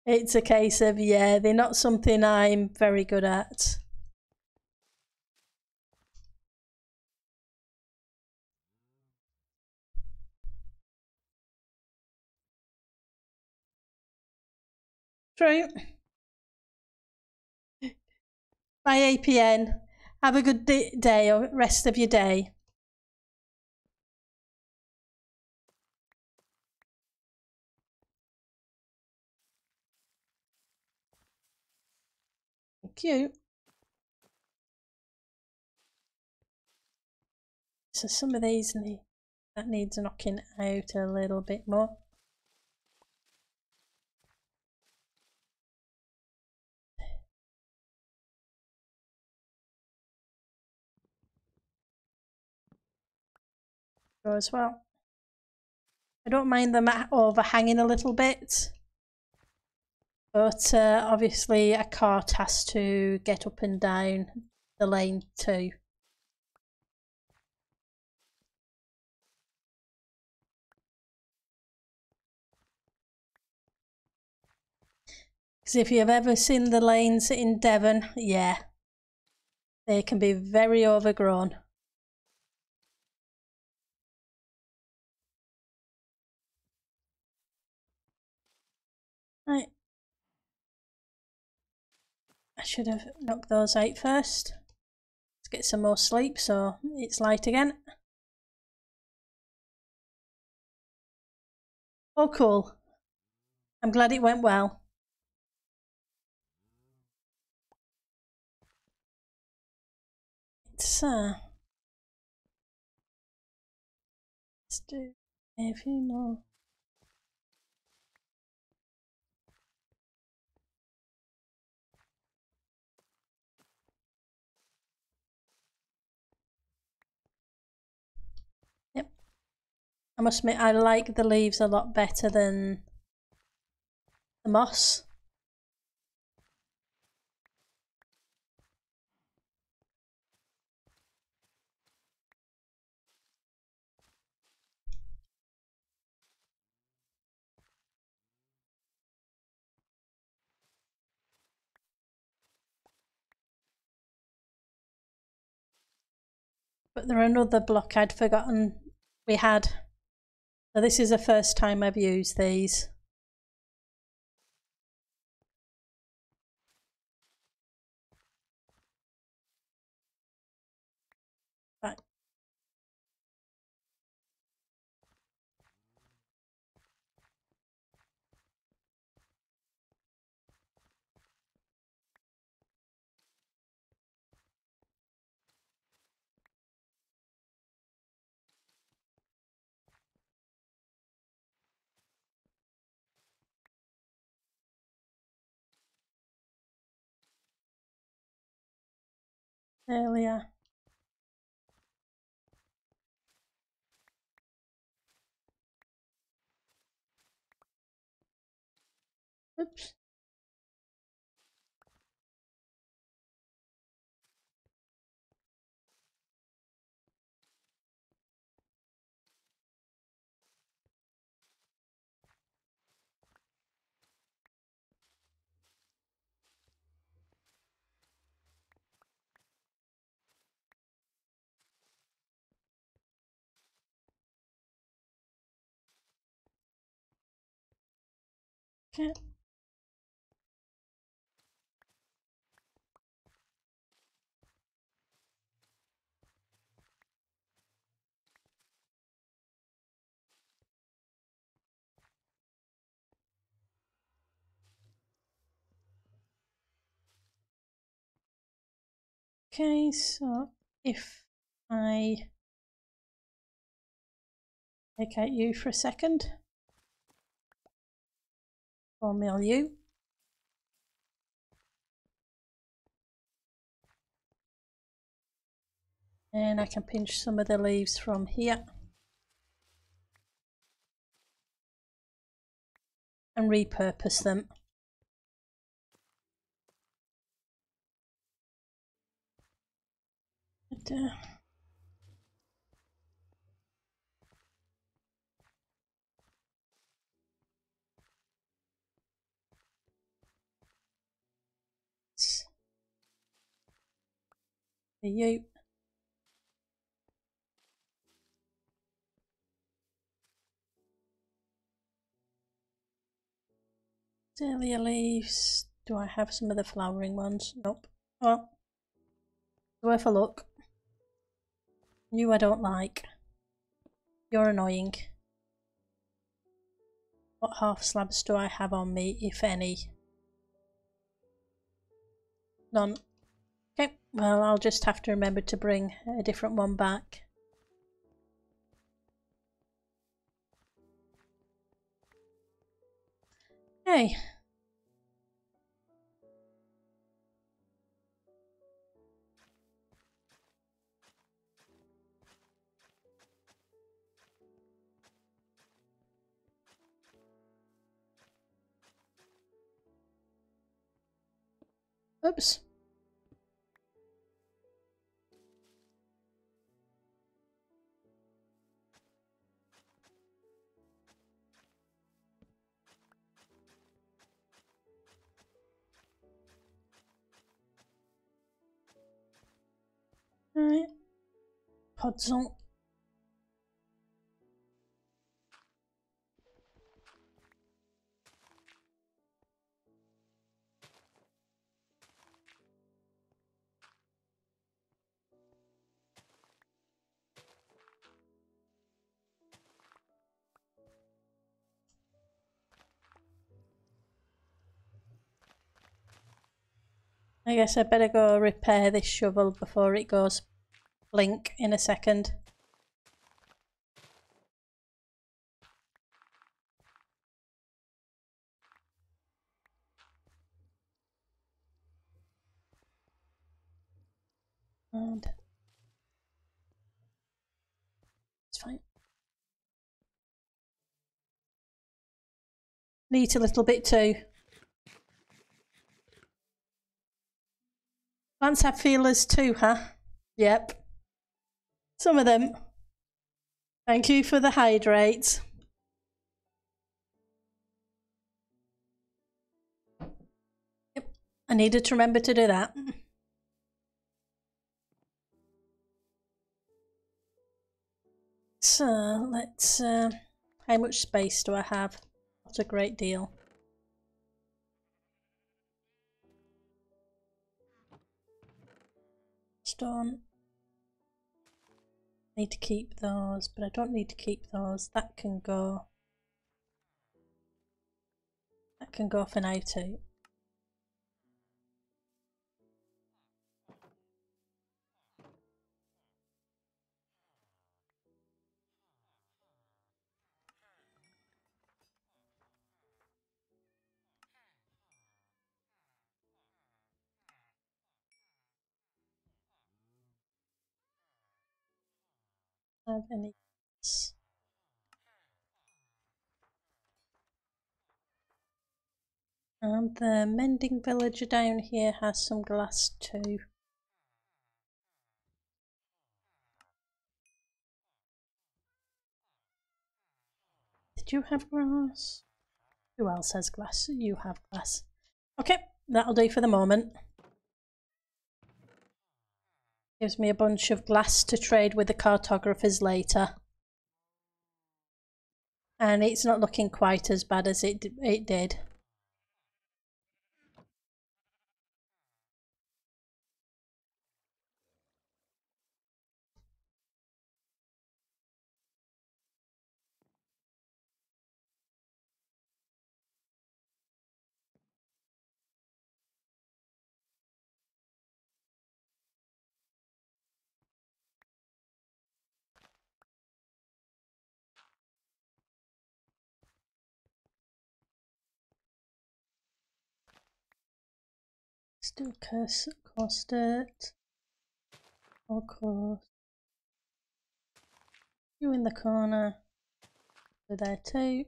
It's a case of, yeah, they're not something I'm very good at. True. Bye, APN. Have a good day or rest of your day. Thank you. So some of these that needs knocking out a little bit more. Go as well. I don't mind them overhanging a little bit, but obviously a cart has to get up and down the lane too. Because if you've ever seen the lanes in Devon, yeah, they can be very overgrown. Right. I should have knocked those out first. Let's get some more sleep so it's light again. Oh, cool. I'm glad it went well. Let's do a few more. I must admit, I like the leaves a lot better than the moss. But there are another block I'd forgotten we had. So this is the first time I've used these. Right. There we are. Oops. Okay. Okay, so if I take out you for a second, 4mm you. And I can pinch some of the leaves from here and repurpose them. But, for you. Dahlia leaves. Do I have some of the flowering ones? Nope. Well, worth a look. You I don't like. You're annoying. What half slabs do I have on me, if any? None. Okay, well I'll just have to remember to bring a different one back. Okay. Oops. Right. Pods on. I guess I better go repair this shovel before it goes blink in a second. And it's fine. neat a little bit too. Plants have feelers too, huh? Yep. Some of them. Thank you for the hydrate. Yep, I needed to remember to do that. So let's, how much space do I have? Not a great deal. Stone. Need to keep those, but I don't need to keep those. That can go. That can go for now too. Have any? And the mending villager down here has some glass too. Did you have glass? Who else has glass? You have glass. Okay, that'll do for the moment. Gives me a bunch of glass to trade with the cartographers later. And it's not looking quite as bad as it did. Still course dirt. Of course. You in the corner. Over there too.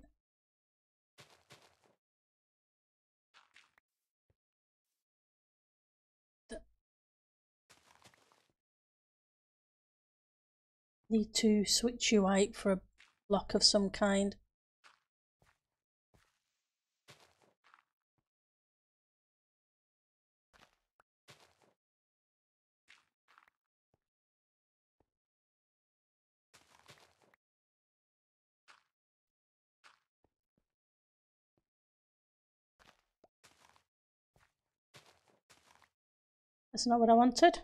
Need to switch you out for a block of some kind. That's not what I wanted.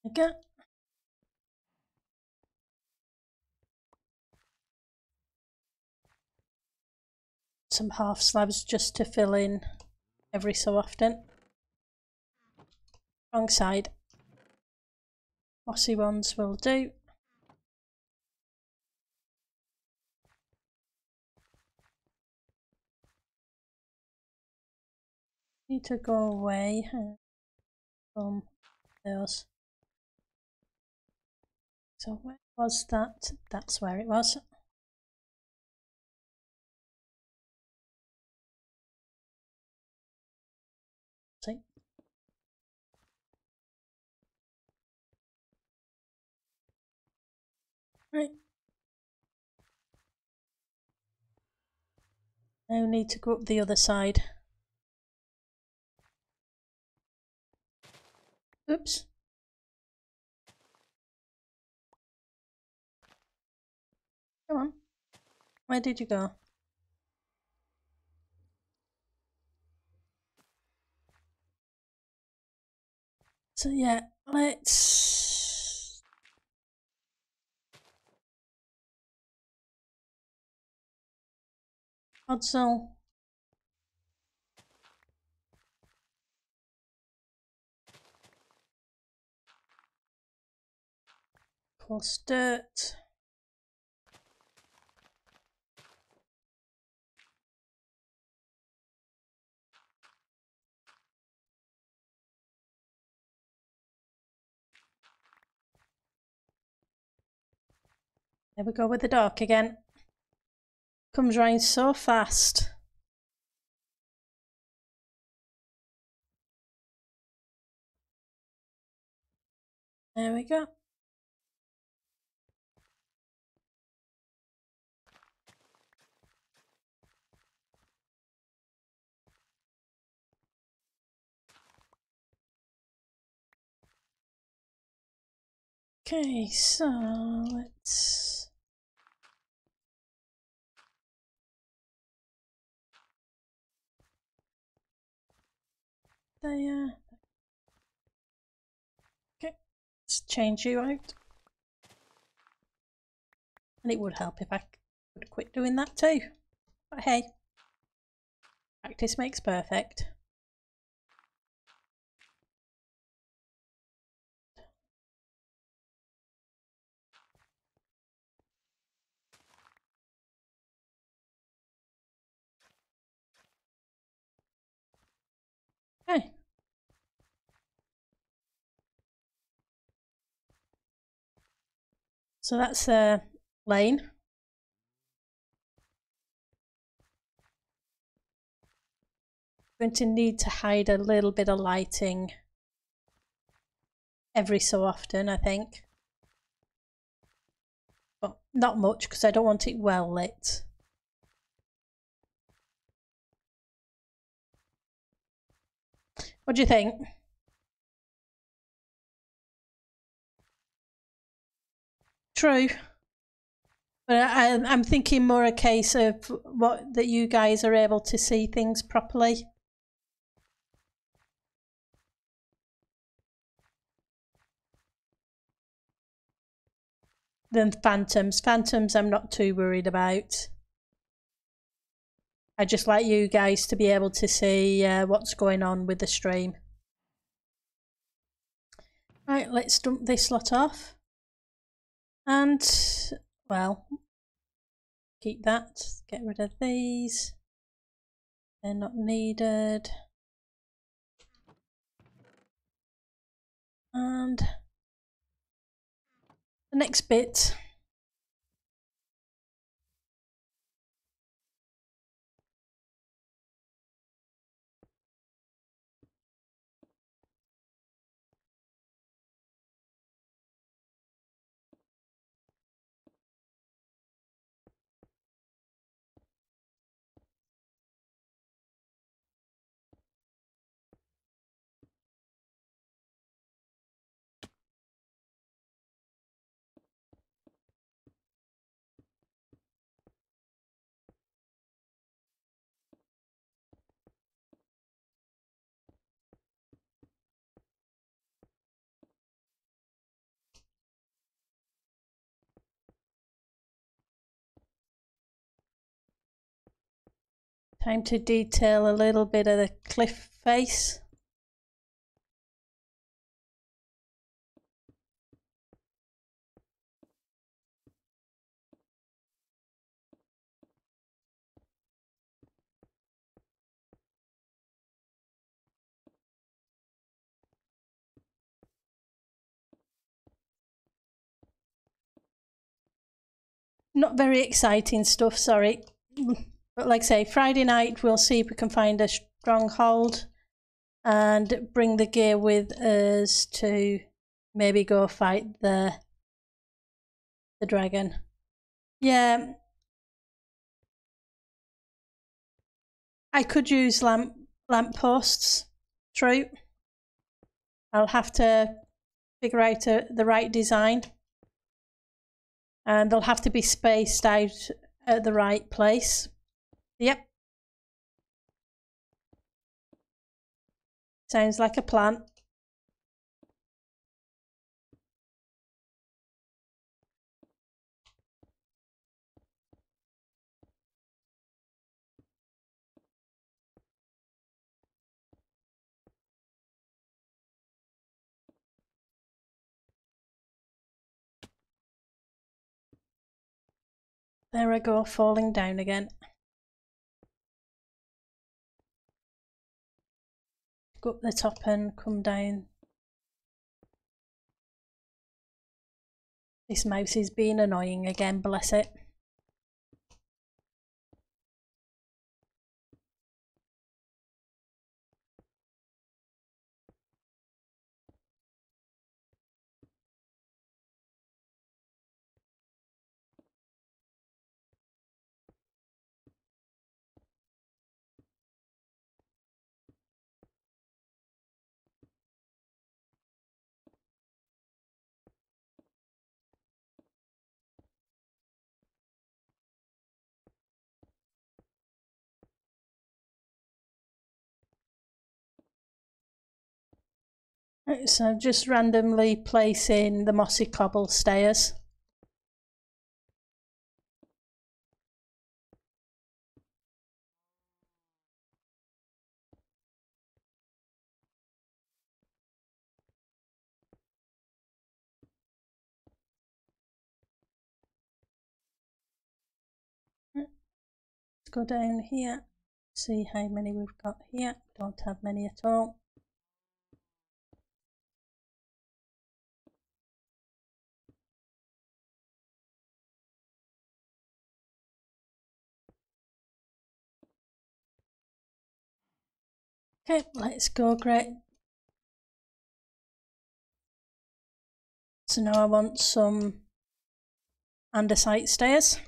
Okay. Some half slabs just to fill in every so often. Wrong side. Mossy ones will do. Need to go away from those. So where was that? That's where it was. See? Right. Now need to go up the other side. Oops. Come on. Where did you go? So yeah, let's... Podzol. Coarse dirt. There we go with the dark again. Comes round so fast. There we go. Okay, so let's there. Okay, let's change you out. And it would help if I could quit doing that too. But hey, practice makes perfect. Okay. So that's a lane. Going to need to hide a little bit of lighting every so often, I think. But not much because I don't want it well lit. What do you think? True. But I'm thinking more a case of that you guys are able to see things properly. Than phantoms. Phantoms I'm not too worried about. I just like you guys to be able to see what's going on with the stream. Right, let's dump this lot off. And, well, keep that. Get rid of these. They're not needed. And the next bit. Time to detail a little bit of the cliff face. Not very exciting stuff, sorry. But like I say, Friday night we'll see if we can find a stronghold and bring the gear with us to maybe go fight the dragon. Yeah, I could use lamp posts. True. I'll have to figure out the right design. And they'll have to be spaced out at the right place. Yep. Sounds like a plan. There I go, falling down again. Go up the top and come down. This mouse is being annoying again, bless it. So I'm just randomly placing the mossy cobble stairs. Let's go down here, see how many we've got here. Don't have many at all. Okay, let's go, great. So now I want some andesite stairs.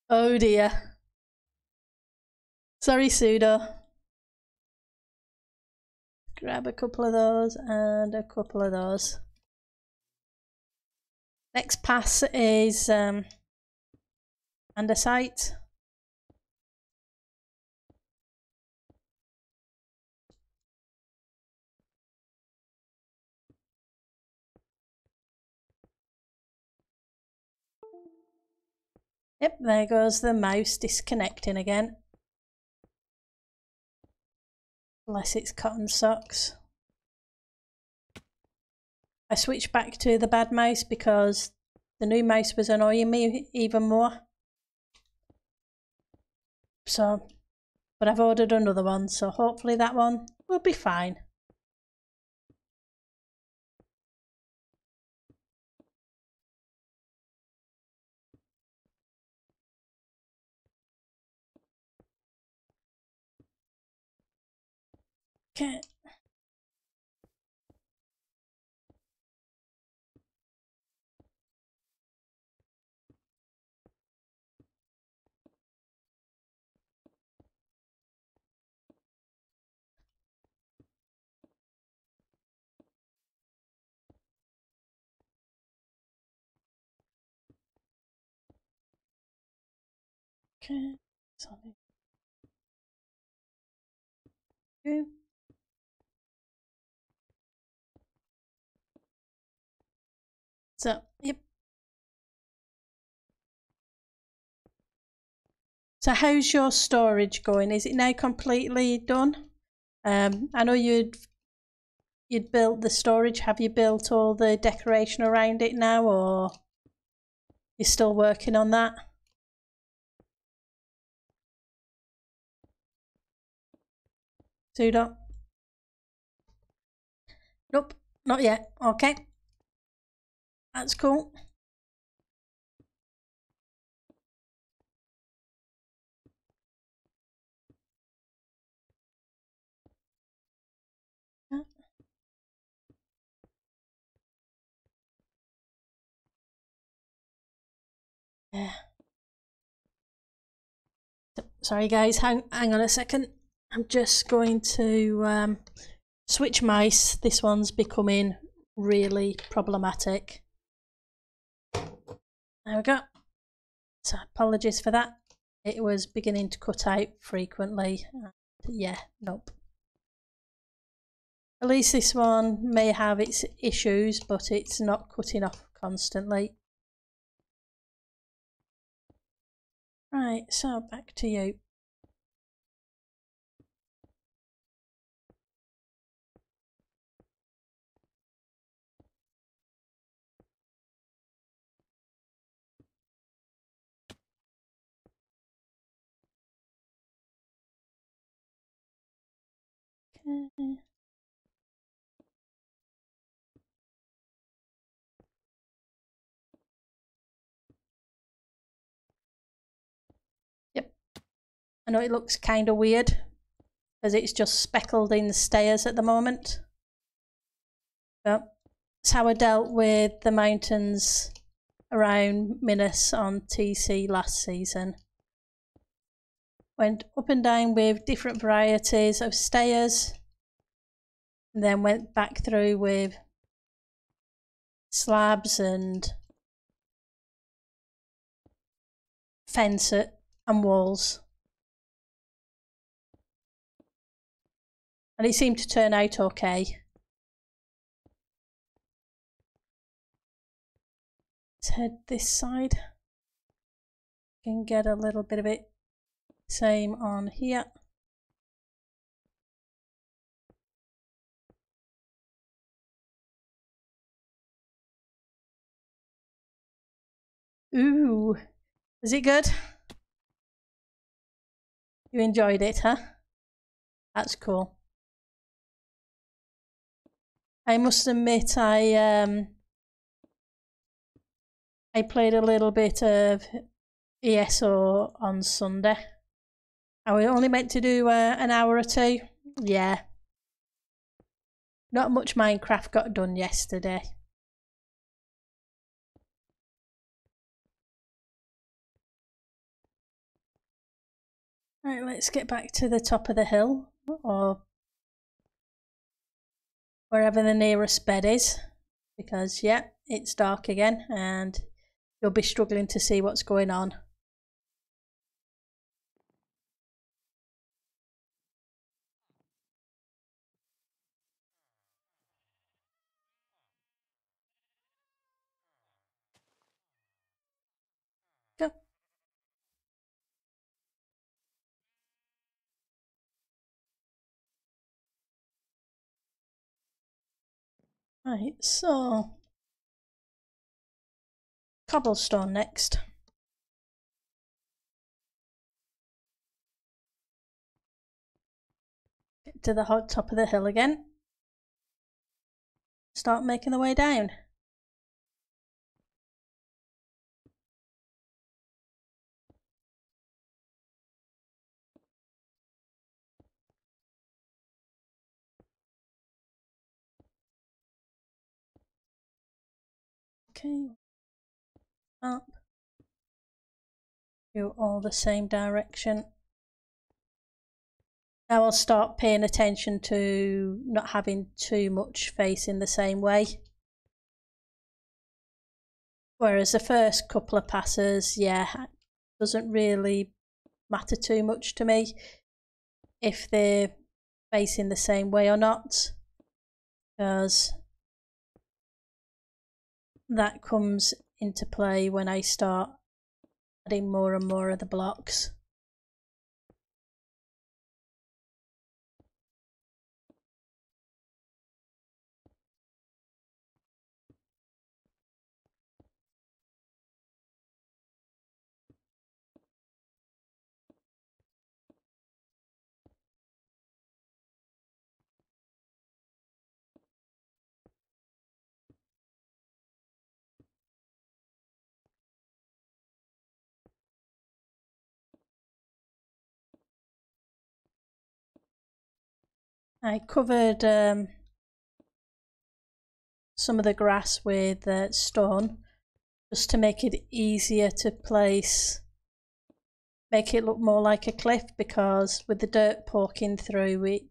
Oh dear. Sorry, Tudor. Grab a couple of those and a couple of those. Next pass is andesite. Yep, there goes the mouse disconnecting again. Bless its cotton socks. I switched back to the bad mouse because the new mouse was annoying me even more. So, but I've ordered another one, so hopefully that one will be fine. Okay. Okay. So, yep. So how's your storage going? Is it now completely done? I know you'd built the storage. Have you built all the decoration around it now, or you're still working on that? Tudor? Nope, not yet. Okay, that's cool. Yeah. Sorry guys, hang on a second. I'm just going to switch mice. This one's becoming really problematic. There we go. So apologies for that. It was beginning to cut out frequently. Yeah, nope. At least this one may have its issues, but it's not cutting off constantly. Right, so back to you. Okay. Yep. I know it looks kind of weird because it's just speckled in the stairs at the moment. But that's how I dealt with the mountains around Minas on TC last season. Went up and down with different varieties of stairs, and then went back through with slabs and fence and walls. And it seemed to turn out okay. Let's head this side. Can get a little bit of it. Same on here. Ooh, is it good? You enjoyed it, huh? That's cool. I must admit, I played a little bit of ESO on Sunday. I was only meant to do an hour or two. Yeah. Not much Minecraft got done yesterday. Right, let's get back to the top of the hill, or wherever the nearest bed is, because yeah, it's dark again and you'll be struggling to see what's going on. Go. Right, so cobblestone next. Get to the hot top of the hill again. Start making the way down. Okay, up. Go all the same direction. Now I'll start paying attention to not having too much facing the same way. Whereas the first couple of passes, yeah, doesn't really matter too much to me if they're facing the same way or not, because that comes into play when I start adding more and more of the blocks. I covered some of the grass with stone just to make it easier to place, make it look more like a cliff, because with the dirt poking through it,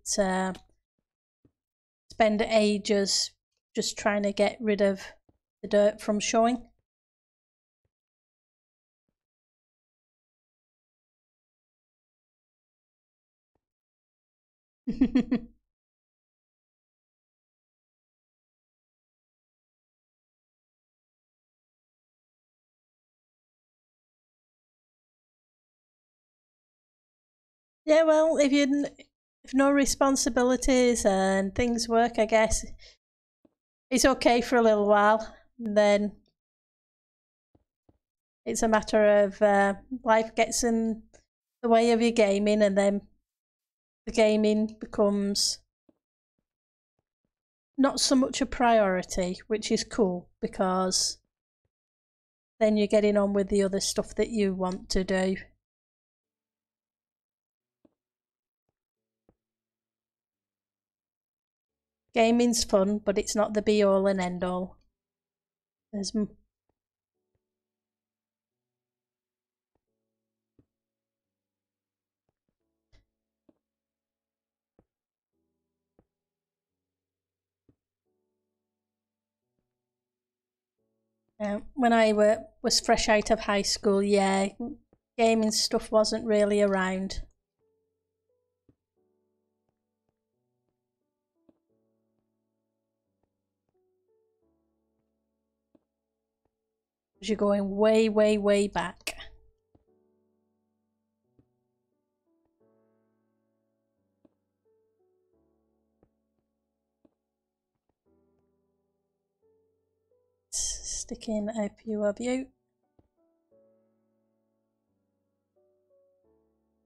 spend ages just trying to get rid of the dirt from showing. Yeah, well, if no responsibilities and things work, I guess it's okay for a little while. Then it's a matter of life gets in the way of your gaming, and then the gaming becomes not so much a priority, which is cool because then you're getting on with the other stuff that you want to do. Gaming's fun, but it's not the be all and end all. There's when I was fresh out of high school, yeah, gaming stuff wasn't really around. You're going way, way, way back. Stick in a few of you.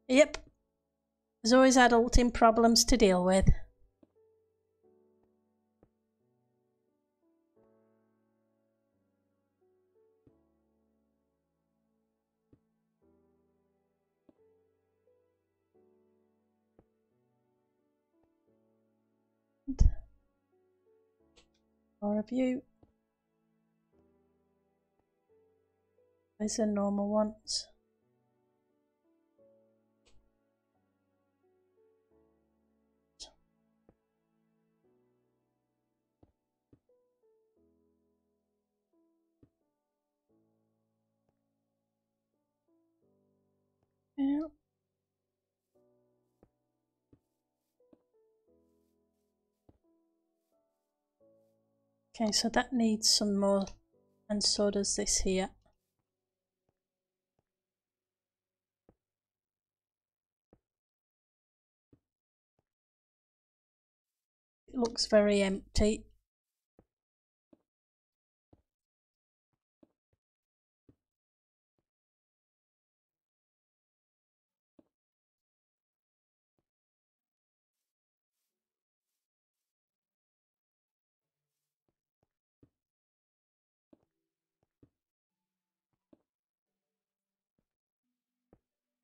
Yep. There's always adulting problems to deal with. More of you. Those are normal ones. Yeah. Okay, so that needs some more, and so does this here. It looks very empty.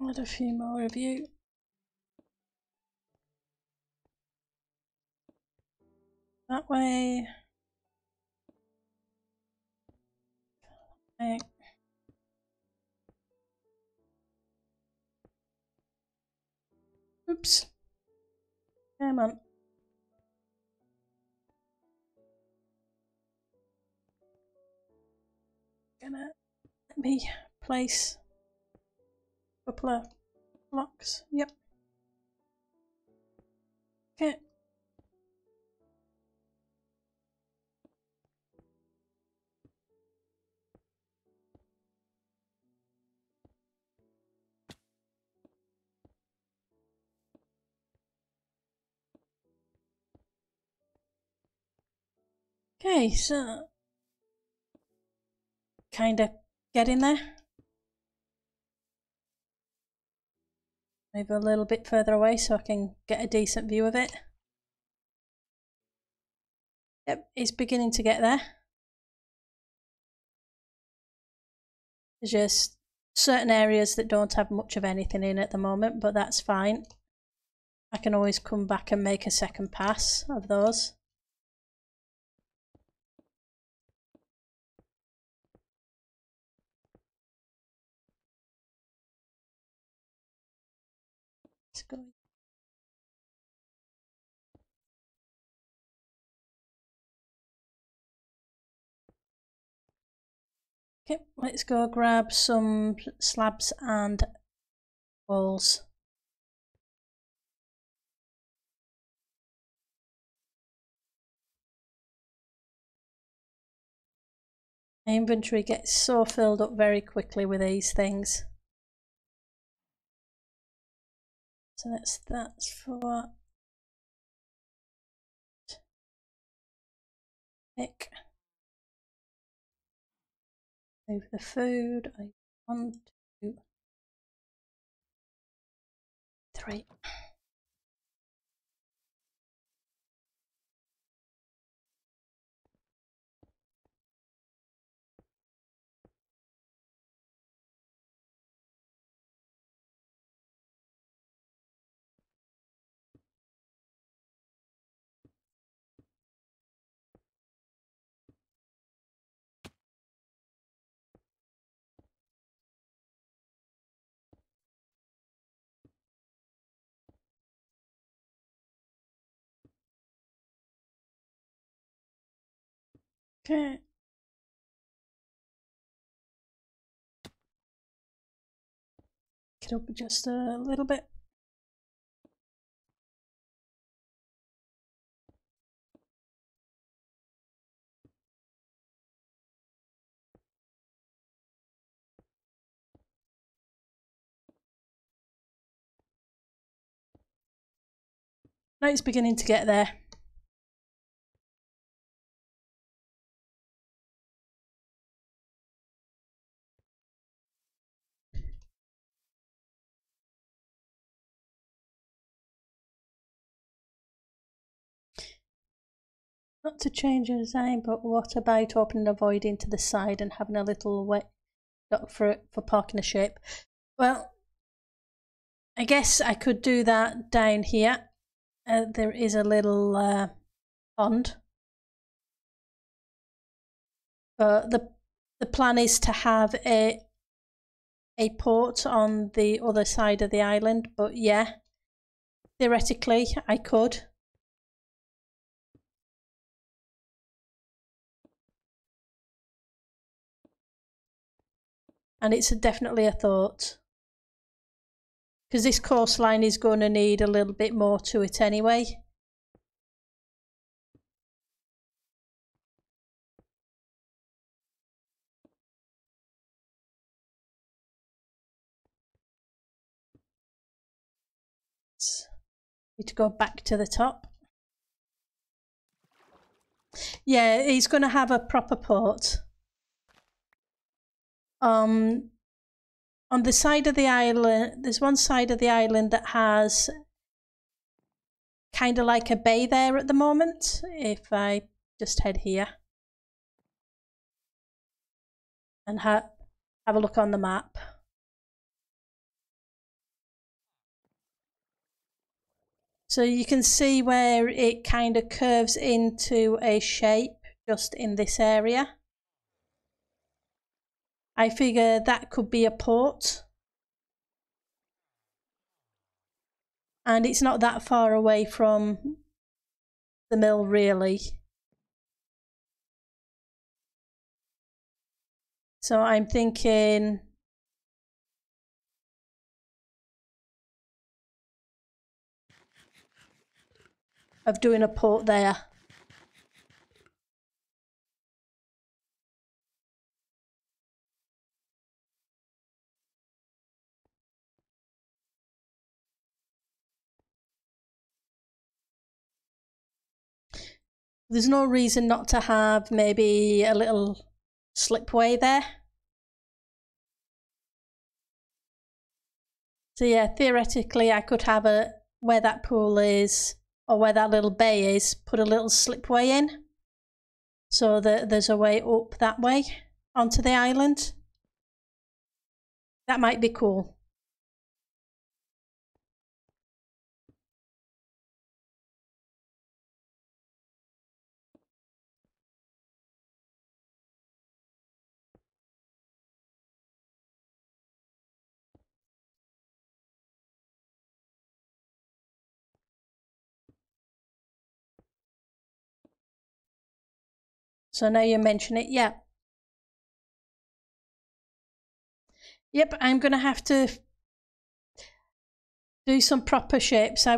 Add a few more of you. That way. Okay. Oops. Come on. Let me place a couple of blocks. Yep. Okay. Okay, so kind of getting there. Move a little bit further away so I can get a decent view of it. Yep, it's beginning to get there. There's just certain areas that don't have much of anything in at the moment, but that's fine. I can always come back and make a second pass of those. Let's go. Okay, let's go grab some slabs and walls. My inventory gets so filled up very quickly with these things. So that's for pick. Move the food. 1, 2, 3. Okay. Get up just a little bit. Now it's beginning to get there. Not to change the design, but what about opening a void into the side and having a little wet dock for parking a ship? Well, I guess I could do that down here. There is a little pond. But the plan is to have a port on the other side of the island, but yeah, theoretically I could. And it's definitely a thought. Because this coastline is going to need a little bit more to it anyway. Need to go back to the top. Yeah, he's going to have a proper port. On the side of the island, there's one side of the island that has kind of like a bay there at the moment. If I just head here and have a look on the map. So you can see where it kind of curves into a shape just in this area. I figure that could be a port. And it's not that far away from the mill really. So I'm thinking of doing a port there. There's no reason not to have maybe a little slipway there. So yeah, theoretically I could have where that pool is or where that little bay is, put a little slipway in so that there's a way up that way onto the island. That might be cool. So now you mention it, yeah. Yep, I'm gonna have to do some proper shapes. I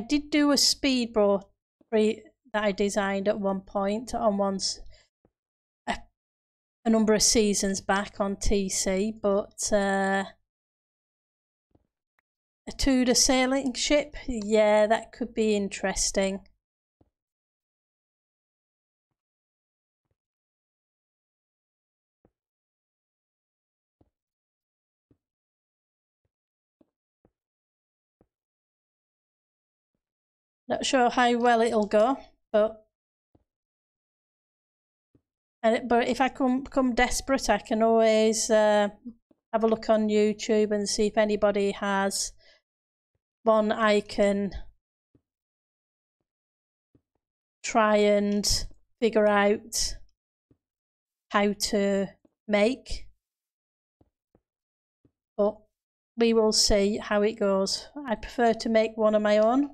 did do a speedboat that I designed at one point on a number of seasons back on TC, but a Tudor sailing ship, yeah, that could be interesting. Not sure how well it'll go, but if I become desperate, I can always have a look on YouTube and see if anybody has one I can try and figure out how to make. But we will see how it goes. I prefer to make one of my own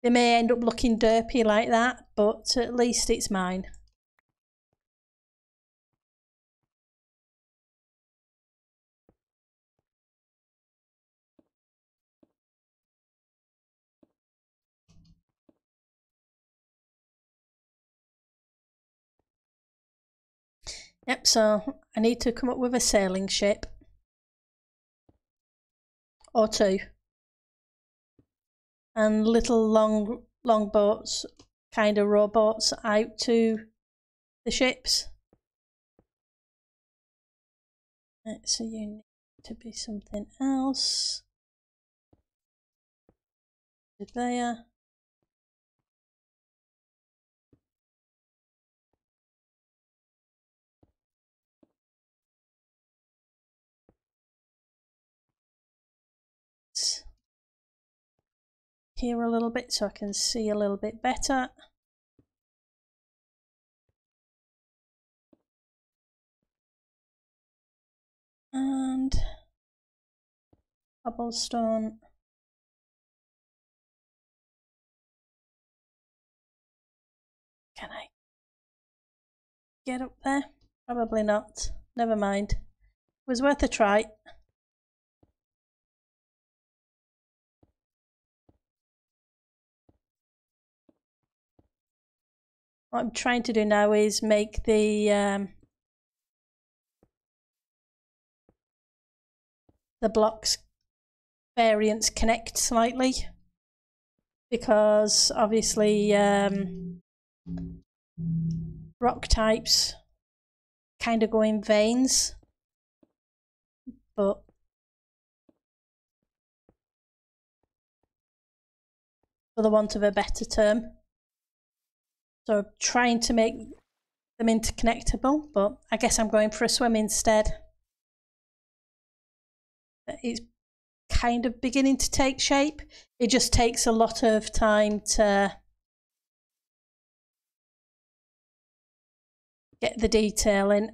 They may end up looking derpy like that, but at least it's mine. Yep, so I need to come up with a sailing ship. Or two. And little long boats, kind of rowboats out to the ships. So you need to be something else. There. Here a little bit so I can see a little bit better. And cobblestone. Can I get up there? Probably not. Never mind. It was worth a try. What I'm trying to do now is make the blocks variants connect slightly, because obviously rock types kind of go in veins, but for the want of a better term. So I'm trying to make them interconnectable, but I guess I'm going for a swim instead. It's kind of beginning to take shape. It just takes a lot of time to get the detail in.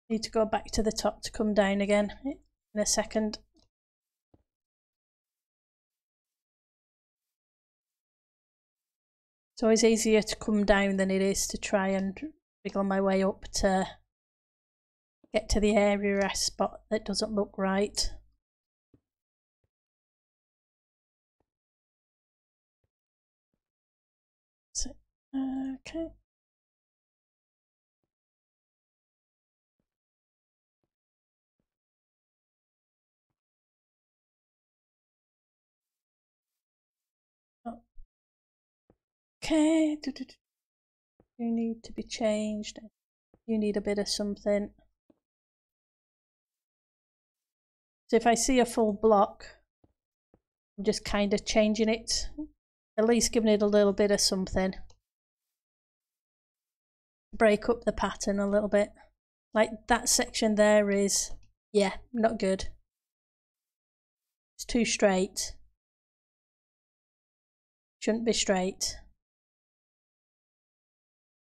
Need to go back to the top to come down again in a second. It's always easier to come down than it is to try and wiggle my way up to get to the area spot that doesn't look right. So, okay. Okay, you need to be changed. You need a bit of something. So if I see a full block, I'm just kind of changing it, at least giving it a little bit of something. Break up the pattern a little bit. Like that section there is, yeah, not good. It's too straight. Shouldn't be straight.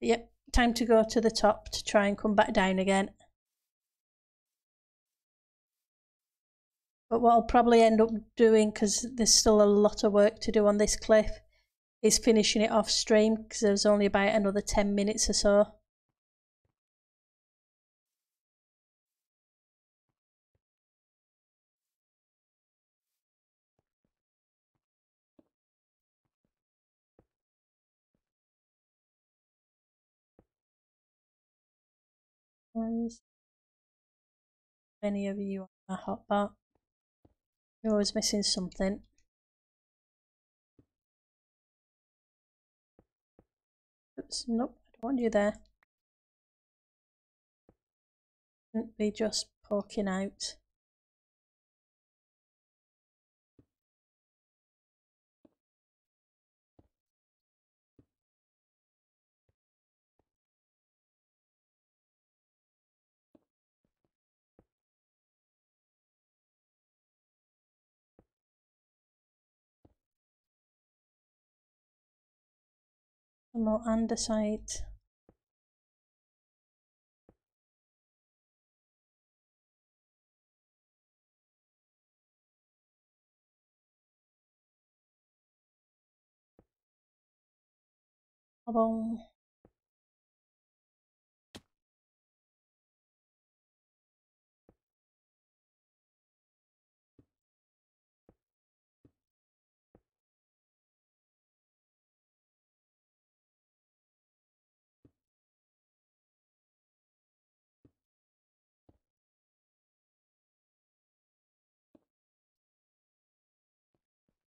Yep, time to go to the top to try and come back down again. But what I'll probably end up doing, because there's still a lot of work to do on this cliff, is finishing it off stream, because there's only about another 10 minutes or so. Any of you on a hotbar? You're always missing something. Oops, nope, I don't want you there. Shouldn't be just poking out. Some more andesite. Cobble.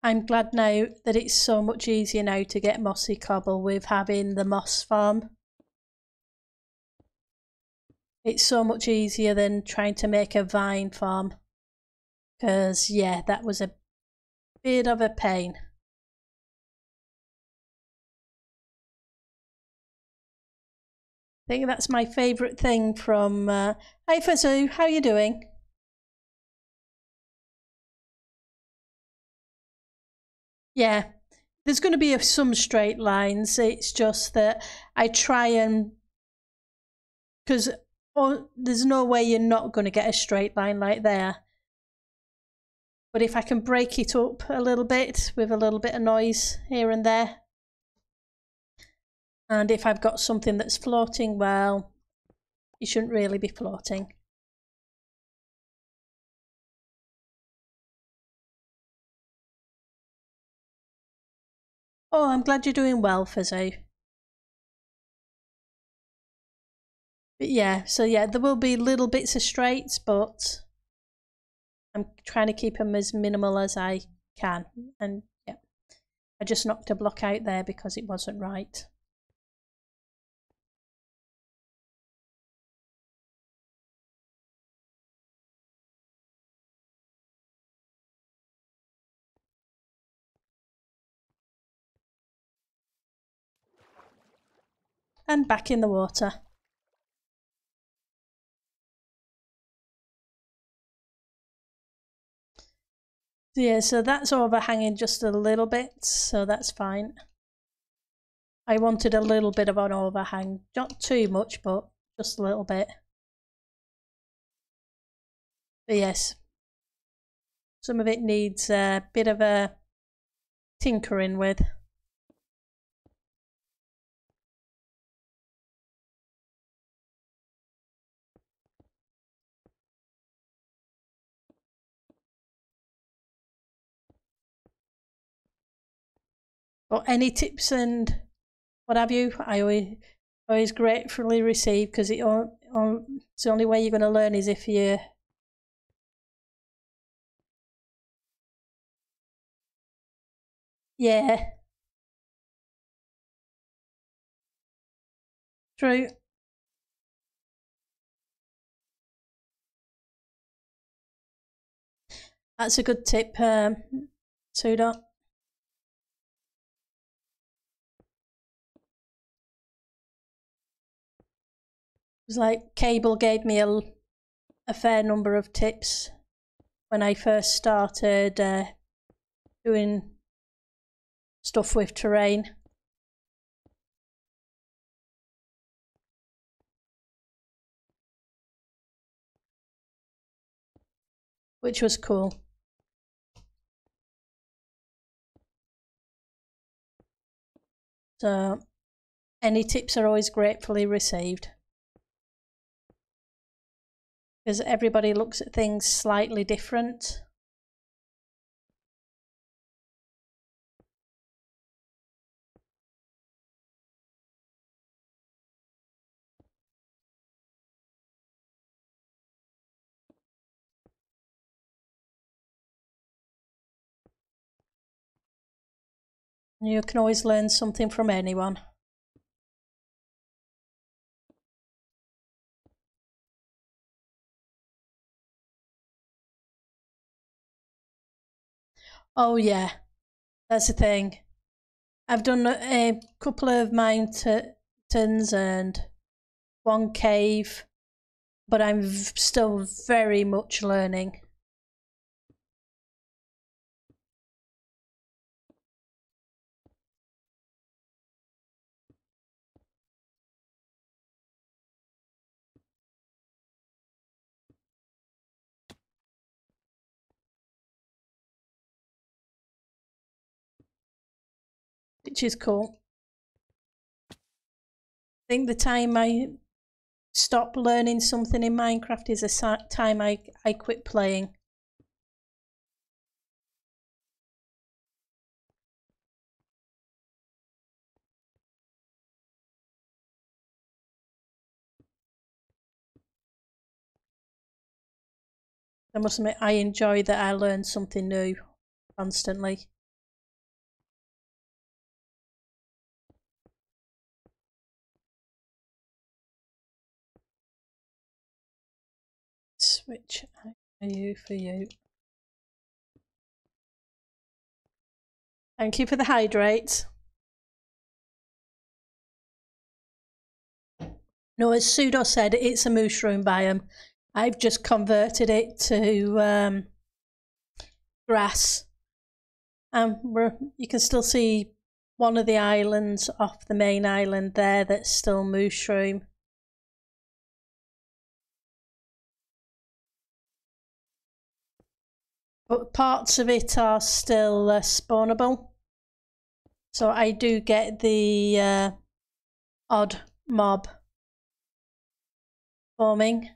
I'm glad now that it's so much easier now to get mossy cobble with having the moss farm. It's so much easier than trying to make a vine farm. Because, yeah, that was a bit of a pain. I think that's my favourite thing from... Hey Fazoo, how you doing? Yeah, there's going to be some straight lines. It's just that I try and... Because there's no way you're not going to get a straight line like there. But if I can break it up a little bit with a little bit of noise here and there, and if I've got something that's floating, well, you shouldn't really be floating. Oh, I'm glad you're doing well, Fizzo. But yeah, so yeah, there will be little bits of straights, but I'm trying to keep them as minimal as I can. And yeah, I just knocked a block out there because it wasn't right. And back in the water. Yeah, so that's overhanging just a little bit, so that's fine. I wanted a little bit of an overhang, not too much, but just a little bit. But yes, some of it needs a bit of a tinkering with. But any tips and what have you, I always gratefully receive, because it's the only way you're going to learn is if you... Yeah. True. That's a good tip, Tudor. It was like Cable gave me a fair number of tips when I first started doing stuff with terrain. Which was cool. So any tips are always gratefully received, because everybody looks at things slightly different. You can always learn something from anyone. Oh yeah, that's the thing. I've done a couple of mountains and one cave, but I'm still very much learning. which is cool. I think the time I stop learning something in Minecraft is the time I quit playing. I must admit, I enjoy that I learn something new constantly. Switch you for you. Thank you for the hydrate. No, as Tudor said, it's a mushroom biome. I've just converted it to grass. You can still see one of the islands off the main island there that's still mushroom. But parts of it are still spawnable. So I do get the odd mob forming.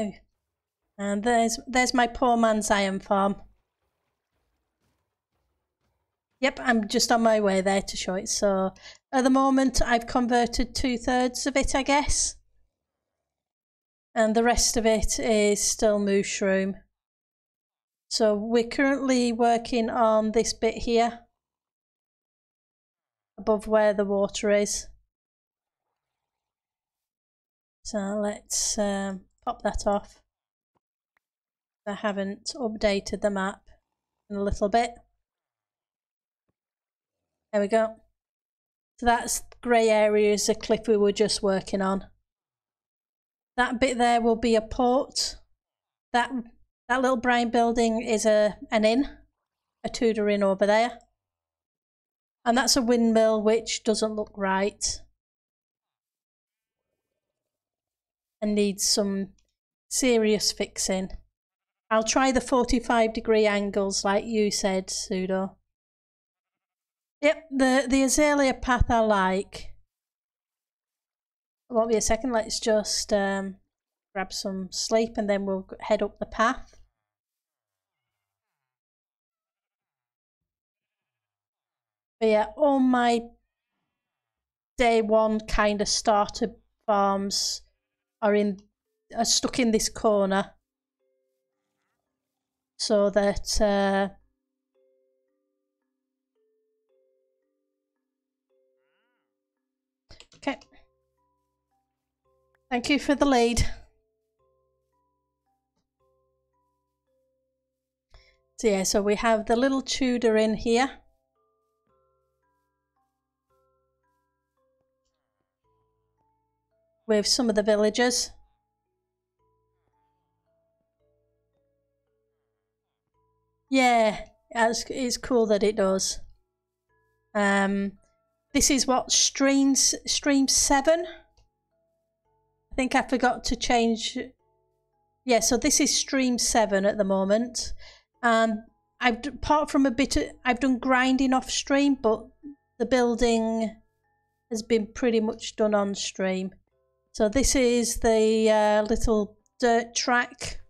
Oh. And there's my poor man's iron farm. Yep, I'm just on my way there to show it. So at the moment I've converted 2/3 of it, I guess. And the rest of it is still mushroom. So we're currently working on this bit here, above where the water is. So let's pop that off. I haven't updated the map in a little bit. There we go. So that's grey area is the cliff we were just working on. That bit there will be a port. That little brown building is an inn, a Tudor inn over there. And that's a windmill which doesn't look right and needs some serious fixing. I'll try the 45-degree angles like you said, Tudor. Yep, the azalea path I like. It won't be a second, let's just grab some sleep and then we'll head up the path. But yeah, all my day one kind of starter farms are stuck in this corner. So that okay. Thank you for the lead. So yeah, so we have the little Tudor in here. With some of the villagers. Yeah, it's cool that it does. This is what stream 7. I think I forgot to change. Yeah, so this is stream 7 at the moment. Apart from I've done grinding off stream, but the building has been pretty much done on stream. So this is the little dirt track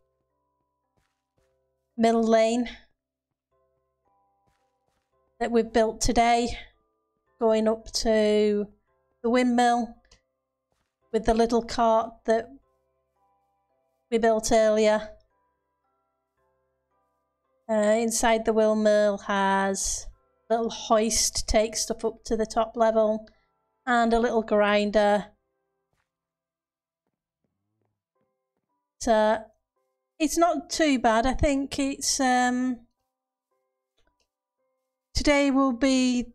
mill lane that we've built today, going up to the windmill with the little cart that we built earlier. Inside the windmill has a little hoist, take stuff up to the top level, and a little grinder. So it's not too bad. I think it's today will be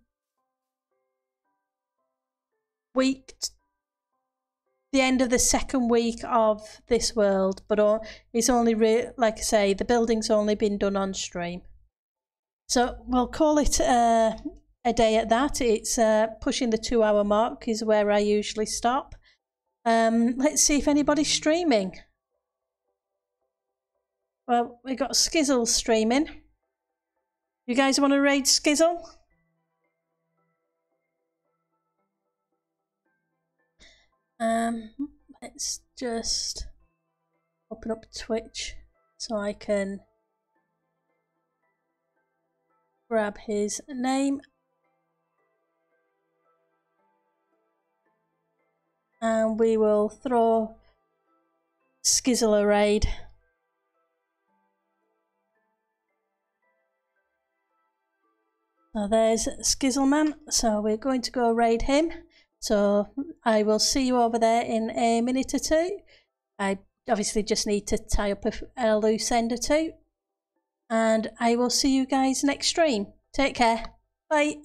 the end of the second week of this world, but it's only like I say, the building's only been done on stream. So we'll call it a day at that. It's pushing the 2-hour mark is where I usually stop. Let's see if anybody's streaming. Well, we got Skizzle streaming. You guys want to raid Skizzle? Let's just open up Twitch so I can grab his name. And we will throw Skizzle a raid. So there's Skizzleman, so we're going to go raid him. So I will see you over there in a minute or two. I obviously just need to tie up a loose end or two. And I will see you guys next stream. Take care. Bye.